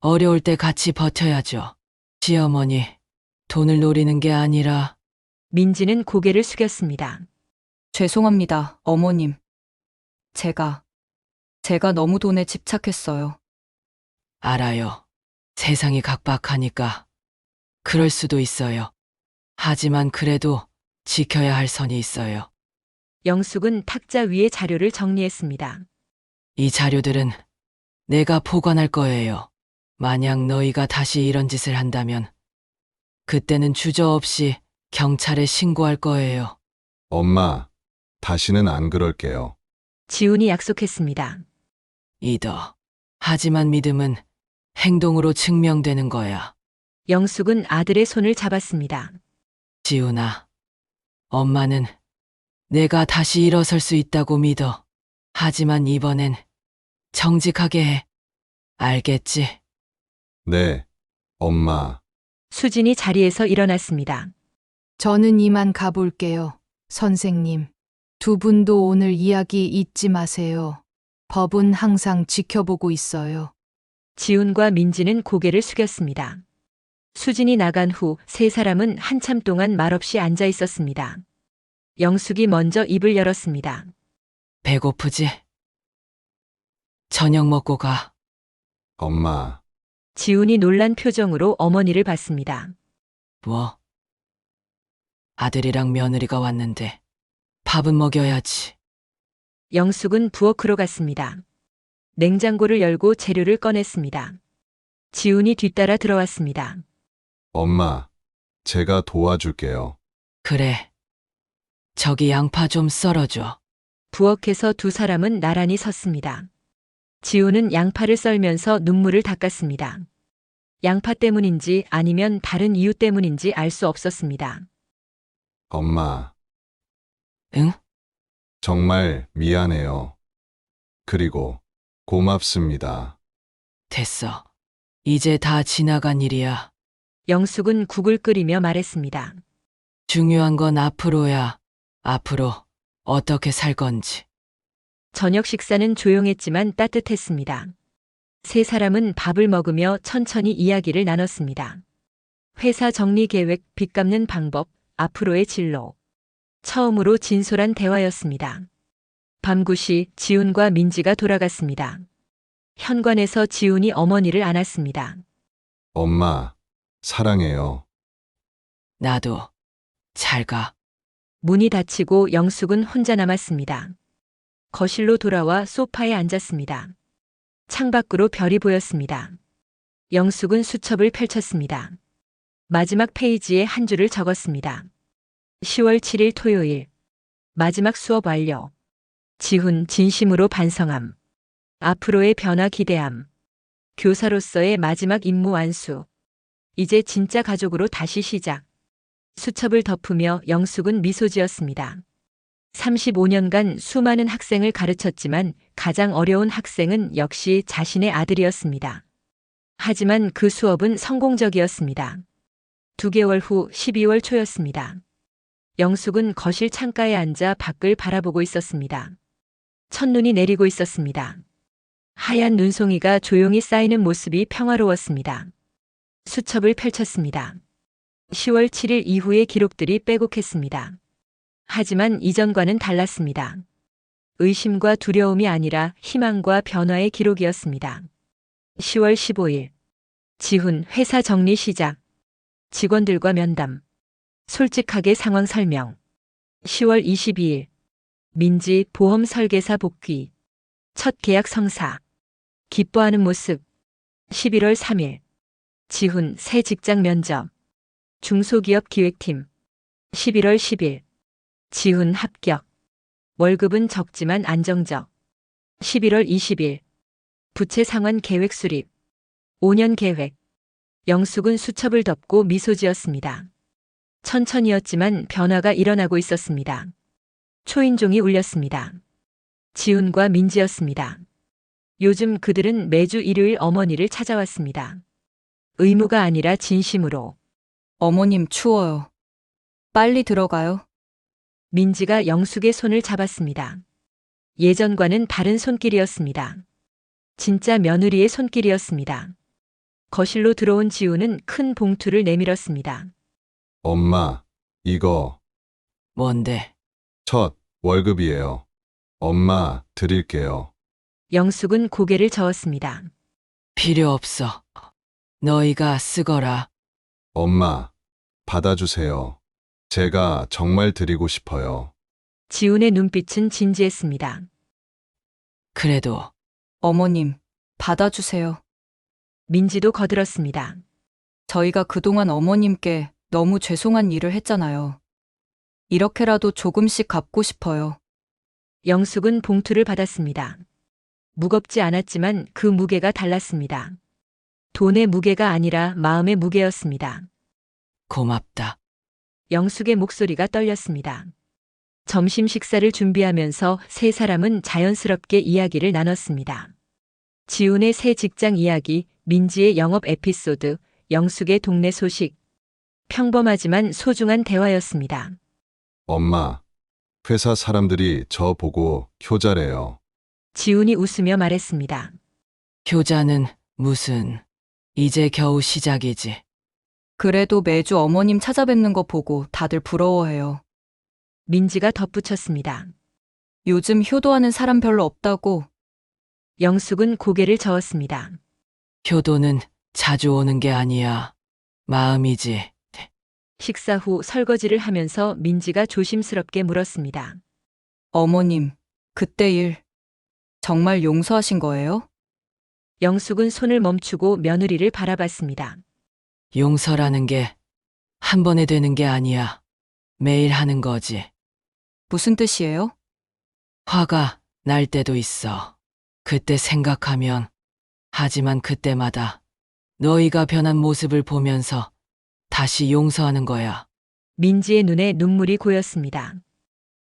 어려울 때 같이 버텨야죠. 시어머니, 돈을 노리는 게 아니라 민지는 고개를 숙였습니다. 죄송합니다, 어머님. 제가 너무 돈에 집착했어요. 알아요. 세상이 각박하니까 그럴 수도 있어요. 하지만 그래도 지켜야 할 선이 있어요. 영숙은 탁자 위에 자료를 정리했습니다. 이 자료들은 내가 보관할 거예요. 만약 너희가 다시 이런 짓을 한다면 그때는 주저없이 경찰에 신고할 거예요. 엄마, 다시는 안 그럴게요. 지훈이 약속했습니다. 믿어. 하지만 믿음은 행동으로 증명되는 거야. 영숙은 아들의 손을 잡았습니다. 지훈아, 엄마는 내가 다시 일어설 수 있다고 믿어. 하지만 이번엔 정직하게 해. 알겠지? 네, 엄마. 수진이 자리에서 일어났습니다. 저는 이만 가볼게요. 선생님. 두 분도 오늘 이야기 잊지 마세요. 법은 항상 지켜보고 있어요. 지훈과 민지는 고개를 숙였습니다. 수진이 나간 후 세 사람은 한참 동안 말없이 앉아 있었습니다. 영숙이 먼저 입을 열었습니다. 배고프지? 저녁 먹고 가. 엄마. 지훈이 놀란 표정으로 어머니를 봤습니다. 뭐? 아들이랑 며느리가 왔는데 밥은 먹여야지. 영숙은 부엌으로 갔습니다. 냉장고를 열고 재료를 꺼냈습니다. 지훈이 뒤따라 들어왔습니다. 엄마. 제가 도와줄게요. 그래. 저기 양파 좀 썰어줘. 부엌에서 두 사람은 나란히 섰습니다. 지훈은 양파를 썰면서 눈물을 닦았습니다. 양파 때문인지 아니면 다른 이유 때문인지 알 수 없었습니다. 엄마. 응? 정말 미안해요. 그리고 고맙습니다. 됐어. 이제 다 지나간 일이야. 영숙은 국을 끓이며 말했습니다. 중요한 건 앞으로야. 앞으로 어떻게 살 건지. 저녁 식사는 조용했지만 따뜻했습니다. 세 사람은 밥을 먹으며 천천히 이야기를 나눴습니다. 회사 정리 계획, 빚 갚는 방법, 앞으로의 진로. 처음으로 진솔한 대화였습니다. 밤 9시 지훈과 민지가 돌아갔습니다. 현관에서 지훈이 어머니를 안았습니다. 엄마. 사랑해요. 나도. 잘 가. 문이 닫히고 영숙은 혼자 남았습니다. 거실로 돌아와 소파에 앉았습니다. 창밖으로 별이 보였습니다. 영숙은 수첩을 펼쳤습니다. 마지막 페이지에 한 줄을 적었습니다. 10월 7일 토요일. 마지막 수업 완료. 지훈 진심으로 반성함. 앞으로의 변화 기대함. 교사로서의 마지막 임무 완수. 이제 진짜 가족으로 다시 시작. 수첩을 덮으며 영숙은 미소 지었습니다. 35년간 수많은 학생을 가르쳤지만 가장 어려운 학생은 역시 자신의 아들이었습니다. 하지만 그 수업은 성공적이었습니다. 2개월 후 12월 초였습니다. 영숙은 거실 창가에 앉아 밖을 바라보고 있었습니다. 첫눈이 내리고 있었습니다. 하얀 눈송이가 조용히 쌓이는 모습이 평화로웠습니다. 수첩을 펼쳤습니다. 10월 7일 이후의 기록들이 빼곡했습니다. 하지만 이전과는 달랐습니다. 의심과 두려움이 아니라 희망과 변화의 기록이었습니다. 10월 15일. 지훈 회사 정리 시작. 직원들과 면담. 솔직하게 상황 설명. 10월 22일. 민지 보험 설계사 복귀. 첫 계약 성사. 기뻐하는 모습. 11월 3일. 지훈 새 직장 면접. 중소기업 기획팀. 11월 10일. 지훈 합격. 월급은 적지만 안정적. 11월 20일. 부채 상환 계획 수립. 5년 계획. 영숙은 수첩을 덮고 미소 지었습니다. 천천히였지만 변화가 일어나고 있었습니다. 초인종이 울렸습니다. 지훈과 민지였습니다. 요즘 그들은 매주 일요일 어머니를 찾아왔습니다. 의무가 아니라 진심으로. 어머님 추워요. 빨리 들어가요. 민지가 영숙의 손을 잡았습니다. 예전과는 다른 손길이었습니다. 진짜 며느리의 손길이었습니다. 거실로 들어온 지훈은 큰 봉투를 내밀었습니다. 엄마. 이거 뭔데? 첫 월급이에요. 엄마 드릴게요. 영숙은 고개를 저었습니다. 필요 없어. 너희가 쓰거라. 엄마. 받아주세요. 제가 정말 드리고 싶어요. 지훈의 눈빛은 진지했습니다. 그래도 어머님, 받아주세요. 민지도 거들었습니다. 저희가 그동안 어머님께 너무 죄송한 일을 했잖아요. 이렇게라도 조금씩 갚고 싶어요. 영숙은 봉투를 받았습니다. 무겁지 않았지만 그 무게가 달랐습니다. 돈의 무게가 아니라 마음의 무게였습니다. 고맙다. 영숙의 목소리가 떨렸습니다. 점심 식사를 준비하면서 세 사람은 자연스럽게 이야기를 나눴습니다. 지훈의 새 직장 이야기, 민지의 영업 에피소드, 영숙의 동네 소식. 평범하지만 소중한 대화였습니다. 엄마, 회사 사람들이 저 보고 효자래요. 지훈이 웃으며 말했습니다. 효자는 무슨, 이제 겨우 시작이지. 그래도 매주 어머님 찾아뵙는 거 보고 다들 부러워해요. 민지가 덧붙였습니다. 요즘 효도하는 사람 별로 없다고. 영숙은 고개를 저었습니다. 효도는 자주 오는 게 아니야. 마음이지. 식사 후 설거지를 하면서 민지가 조심스럽게 물었습니다. 어머님, 그때 일 정말 용서하신 거예요? 영숙은 손을 멈추고 며느리를 바라봤습니다. 용서라는 게 한 번에 되는 게 아니야. 매일 하는 거지. 무슨 뜻이에요? 화가 날 때도 있어. 그때 생각하면. 하지만 그때마다 너희가 변한 모습을 보면서 다시 용서하는 거야. 민지의 눈에 눈물이 고였습니다.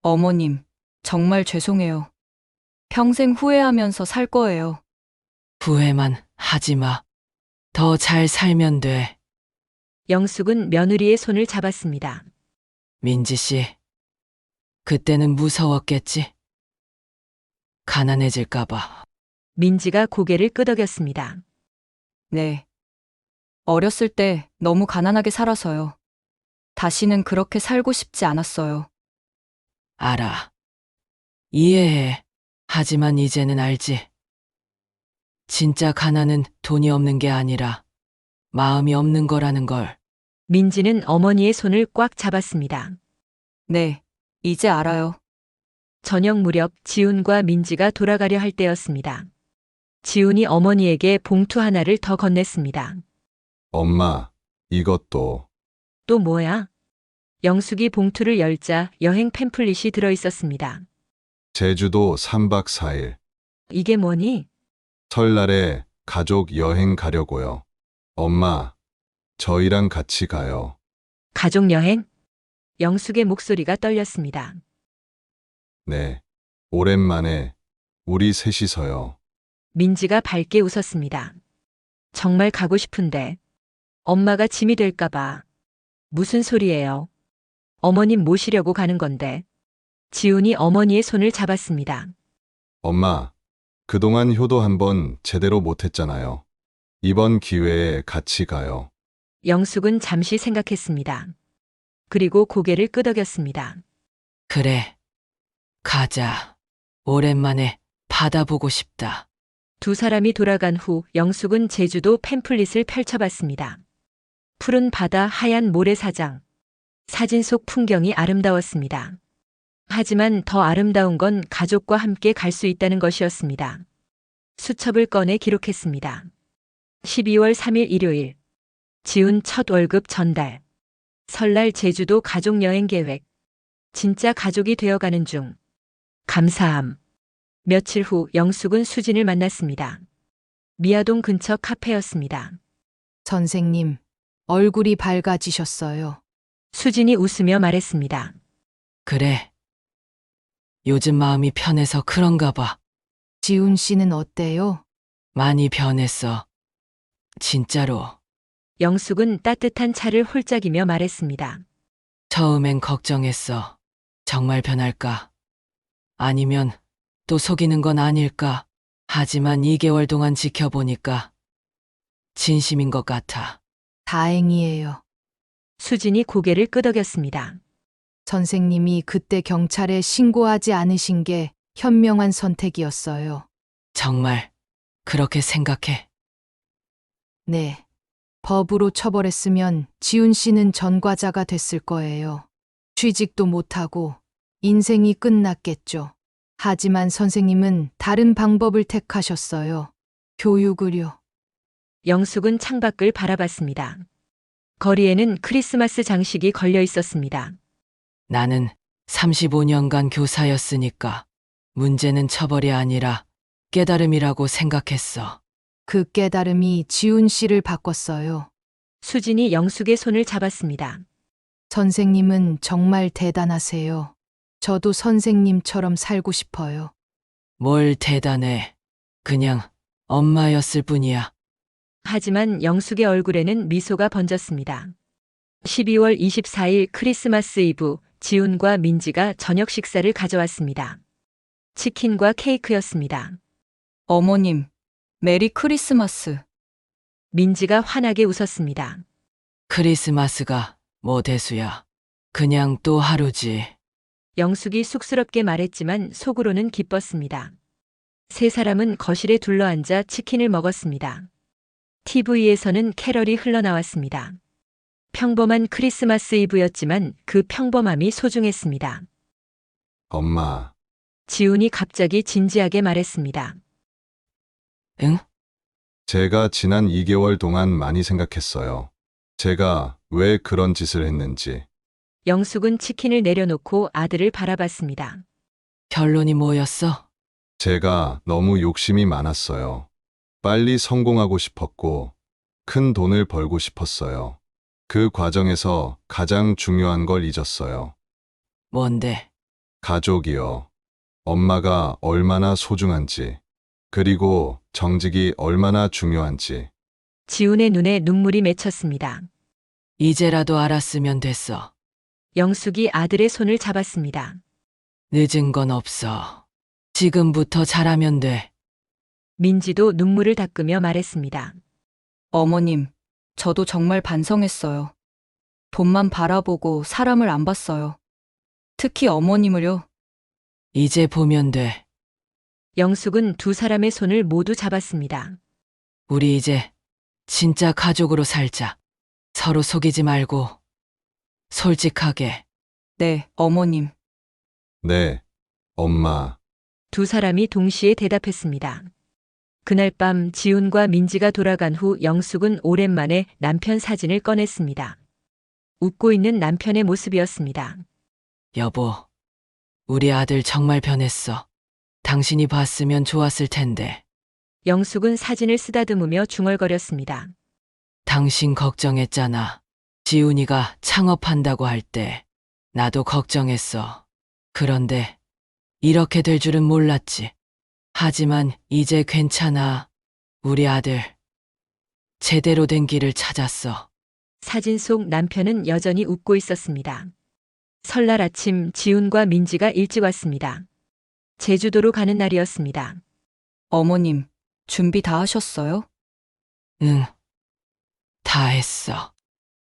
어머님, 정말 죄송해요. 평생 후회하면서 살 거예요. 후회만 하지 마. 더 잘 살면 돼. 영숙은 며느리의 손을 잡았습니다. 민지 씨. 그때는 무서웠겠지? 가난해질까봐. 민지가 고개를 끄덕였습니다. 네. 어렸을 때 너무 가난하게 살아서요. 다시는 그렇게 살고 싶지 않았어요. 알아. 이해해. 하지만 이제는 알지. 진짜 가난은 돈이 없는 게 아니라 마음이 없는 거라는 걸. 민지는 어머니의 손을 꽉 잡았습니다. 네, 이제 알아요. 저녁 무렵 지훈과 민지가 돌아가려 할 때였습니다. 지훈이 어머니에게 봉투 하나를 더 건넸습니다. 엄마, 이것도. 또 뭐야? 영숙이 봉투를 열자 여행 팸플릿이 들어 있었습니다. 제주도 3박 4일. 이게 뭐니? 설날에 가족 여행 가려고요. 엄마, 저희랑 같이 가요. 가족 여행? 영숙의 목소리가 떨렸습니다. 네. 오랜만에 우리 셋이서요. 민지가 밝게 웃었습니다. 정말 가고 싶은데 엄마가 짐이 될까봐. 무슨 소리예요? 어머님 모시려고 가는 건데. 지훈이 어머니의 손을 잡았습니다. 엄마, 그동안 효도 한번 제대로 못했잖아요. 이번 기회에 같이 가요. 영숙은 잠시 생각했습니다. 그리고 고개를 끄덕였습니다. 그래. 가자. 오랜만에 바다 보고 싶다. 두 사람이 돌아간 후 영숙은 제주도 팸플릿을 펼쳐봤습니다. 푸른 바다, 하얀 모래사장. 사진 속 풍경이 아름다웠습니다. 하지만 더 아름다운 건 가족과 함께 갈 수 있다는 것이었습니다. 수첩을 꺼내 기록했습니다. 12월 3일 일요일. 지훈 첫 월급 전달. 설날 제주도 가족여행 계획. 진짜 가족이 되어가는 중. 감사함. 며칠 후 영숙은 수진을 만났습니다. 미아동 근처 카페였습니다. 선생님, 얼굴이 밝아지셨어요. 수진이 웃으며 말했습니다. 그래. 요즘 마음이 편해서 그런가 봐. 지훈 씨는 어때요? 많이 변했어. 진짜로. 영숙은 따뜻한 차를 홀짝이며 말했습니다. 처음엔 걱정했어. 정말 변할까? 아니면 또 속이는 건 아닐까? 하지만 2개월 동안 지켜보니까 진심인 것 같아. 다행이에요. 수진이 고개를 끄덕였습니다. 선생님이 그때 경찰에 신고하지 않으신 게 현명한 선택이었어요. 정말 그렇게 생각해. 네. 법으로 처벌했으면 지훈 씨는 전과자가 됐을 거예요. 취직도 못하고 인생이 끝났겠죠. 하지만 선생님은 다른 방법을 택하셨어요. 교육을요. 영숙은 창밖을 바라봤습니다. 거리에는 크리스마스 장식이 걸려 있었습니다. 나는 35년간 교사였으니까 문제는 처벌이 아니라 깨달음이라고 생각했어. 그 깨달음이 지훈 씨를 바꿨어요. 수진이 영숙의 손을 잡았습니다. 선생님은 정말 대단하세요. 저도 선생님처럼 살고 싶어요. 뭘 대단해. 그냥 엄마였을 뿐이야. 하지만 영숙의 얼굴에는 미소가 번졌습니다. 12월 24일 크리스마스 이브, 지훈과 민지가 저녁 식사를 가져왔습니다. 치킨과 케이크였습니다. 어머님, 메리 크리스마스. 민지가 환하게 웃었습니다. 크리스마스가 뭐 대수야. 그냥 또 하루지. 영숙이 쑥스럽게 말했지만 속으로는 기뻤습니다. 세 사람은 거실에 둘러앉아 치킨을 먹었습니다. TV에서는 캐럴이 흘러나왔습니다. 평범한 크리스마스 이브였지만 그 평범함이 소중했습니다. 엄마, 지훈이 갑자기 진지하게 말했습니다. 응? 제가 지난 2개월 동안 많이 생각했어요. 제가 왜 그런 짓을 했는지. 영숙은 치킨을 내려놓고 아들을 바라봤습니다. 결론이 뭐였어? 제가 너무 욕심이 많았어요. 빨리 성공하고 싶었고, 큰 돈을 벌고 싶었어요. 그 과정에서 가장 중요한 걸 잊었어요. 뭔데? 가족이요. 엄마가 얼마나 소중한지, 그리고 정직이 얼마나 중요한지. 지훈의 눈에 눈물이 맺혔습니다. 이제라도 알았으면 됐어. 영숙이 아들의 손을 잡았습니다. 늦은 건 없어. 지금부터 잘하면 돼. 민지도 눈물을 닦으며 말했습니다. 어머님, 저도 정말 반성했어요. 돈만 바라보고 사람을 안 봤어요. 특히 어머님을요. 이제 보면 돼. 영숙은 두 사람의 손을 모두 잡았습니다. 우리 이제 진짜 가족으로 살자. 서로 속이지 말고 솔직하게. 네, 어머님. 네, 엄마. 두 사람이 동시에 대답했습니다. 그날 밤 지훈과 민지가 돌아간 후 영숙은 오랜만에 남편 사진을 꺼냈습니다. 웃고 있는 남편의 모습이었습니다. 여보, 우리 아들 정말 변했어. 당신이 봤으면 좋았을 텐데. 영숙은 사진을 쓰다듬으며 중얼거렸습니다. 당신 걱정했잖아. 지훈이가 창업한다고 할 때 나도 걱정했어. 그런데 이렇게 될 줄은 몰랐지. 하지만 이제 괜찮아. 우리 아들 제대로 된 길을 찾았어. 사진 속 남편은 여전히 웃고 있었습니다. 설날 아침 지훈과 민지가 일찍 왔습니다. 제주도로 가는 날이었습니다. 어머님, 준비 다 하셨어요? 응, 다 했어.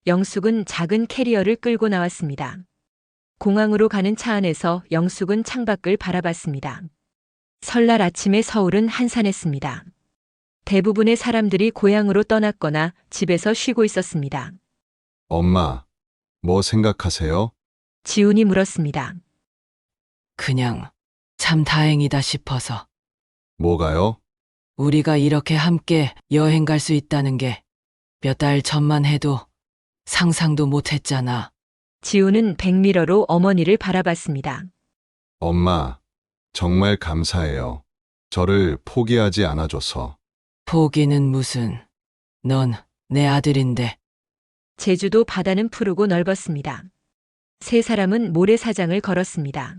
영숙은 작은 캐리어를 끌고 나왔습니다. 공항으로 가는 차 안에서 영숙은 창밖을 바라봤습니다. 설날 아침에 서울은 한산했습니다. 대부분의 사람들이 고향으로 떠났거나 집에서 쉬고 있었습니다. 엄마, 뭐 생각하세요? 지훈이 물었습니다. 그냥 참 다행이다 싶어서. 뭐가요? 우리가 이렇게 함께 여행 갈 수 있다는 게 몇 달 전만 해도 상상도 못 했잖아. 지훈은 백미러로 어머니를 바라봤습니다. 엄마, 정말 감사해요. 저를 포기하지 않아줘서. 포기는 무슨. 넌 내 아들인데. 제주도 바다는 푸르고 넓었습니다. 세 사람은 모래사장을 걸었습니다.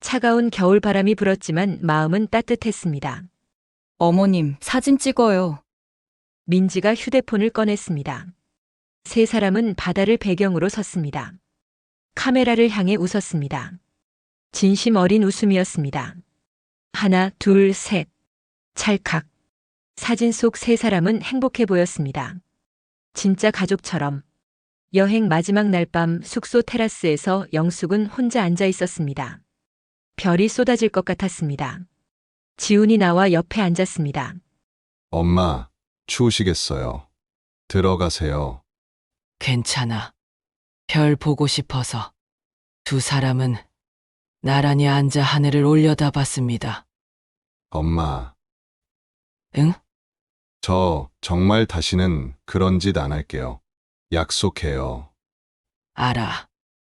차가운 겨울바람이 불었지만 마음은 따뜻했습니다. 어머님, 사진 찍어요. 민지가 휴대폰을 꺼냈습니다. 세 사람은 바다를 배경으로 섰습니다. 카메라를 향해 웃었습니다. 진심 어린 웃음이었습니다. 하나, 둘, 셋. 찰칵. 사진 속 세 사람은 행복해 보였습니다. 진짜 가족처럼. 여행 마지막 날 밤 숙소 테라스에서 영숙은 혼자 앉아 있었습니다. 별이 쏟아질 것 같았습니다. 지훈이 나와 옆에 앉았습니다. 엄마, 추우시겠어요. 들어가세요. 괜찮아. 별 보고 싶어서. 두 사람은 나란히 앉아 하늘을 올려다봤습니다. 엄마, 응? 저 정말 다시는 그런 짓 안 할게요. 약속해요. 알아.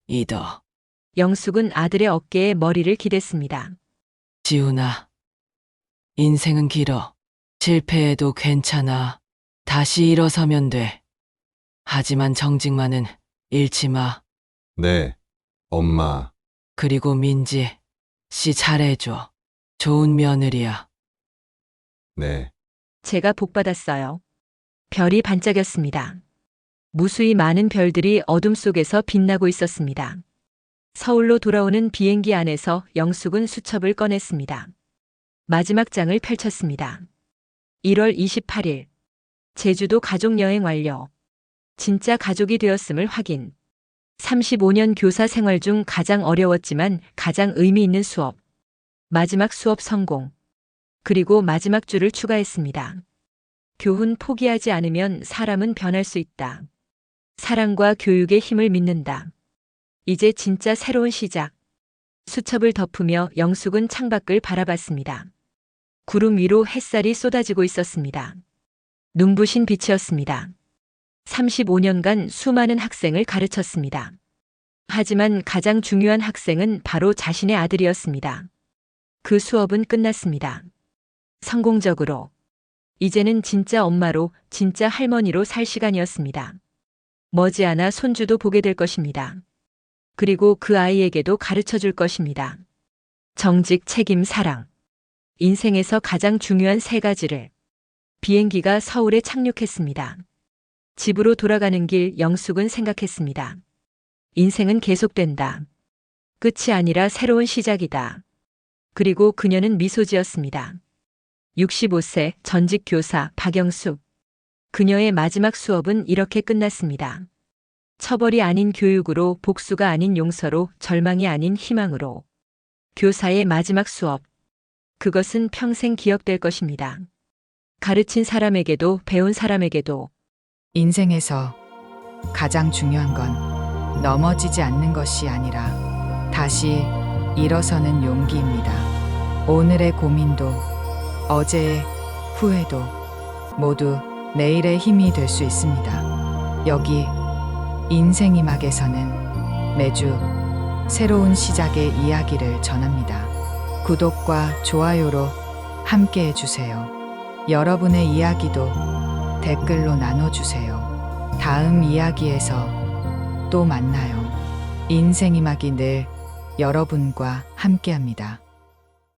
믿어. 영숙은 아들의 어깨에 머리를 기댔습니다. 지훈아. 인생은 길어. 실패해도 괜찮아. 다시 일어서면 돼. 하지만 정직만은 잃지 마. 네, 엄마. 그리고 민지 씨 잘해줘. 좋은 며느리야. 네, 제가 복받았어요. 별이 반짝였습니다. 무수히 많은 별들이 어둠 속에서 빛나고 있었습니다. 서울로 돌아오는 비행기 안에서 영숙은 수첩을 꺼냈습니다. 마지막 장을 펼쳤습니다. 1월 28일. 제주도 가족여행 완료. 진짜 가족이 되었음을 확인. 35년 교사 생활 중 가장 어려웠지만 가장 의미 있는 수업. 마지막 수업 성공. 그리고 마지막 줄을 추가했습니다. 교훈 포기하지 않으면 사람은 변할 수 있다. 사랑과 교육의 힘을 믿는다. 이제 진짜 새로운 시작. 수첩을 덮으며 영숙은 창밖을 바라봤습니다. 구름 위로 햇살이 쏟아지고 있었습니다. 눈부신 빛이었습니다. 35년간 수많은 학생을 가르쳤습니다. 하지만 가장 중요한 학생은 바로 자신의 아들이었습니다. 그 수업은 끝났습니다. 성공적으로. 이제는 진짜 엄마로, 진짜 할머니로 살 시간이었습니다. 머지않아 손주도 보게 될 것입니다. 그리고 그 아이에게도 가르쳐 줄 것입니다. 정직, 책임, 사랑. 인생에서 가장 중요한 세 가지를. 비행기가 서울에 착륙했습니다. 집으로 돌아가는 길 영숙은 생각했습니다. 인생은 계속된다. 끝이 아니라 새로운 시작이다. 그리고 그녀는 미소 지었습니다. 65세 전직 교사 박영숙. 그녀의 마지막 수업은 이렇게 끝났습니다. 처벌이 아닌 교육으로, 복수가 아닌 용서로, 절망이 아닌 희망으로. 교사의 마지막 수업. 그것은 평생 기억될 것입니다. 가르친 사람에게도 배운 사람에게도. 인생에서 가장 중요한 건 넘어지지 않는 것이 아니라 다시 일어서는 용기입니다. 오늘의 고민도 어제의 후회도 모두 내일의 힘이 될 수 있습니다. 여기 인생이막에서는 매주 새로운 시작의 이야기를 전합니다. 구독과 좋아요로 함께 해주세요. 여러분의 이야기도 댓글로 나눠주세요. 다음 이야기에서 또 만나요. 인생이막이 늘 여러분과 함께합니다.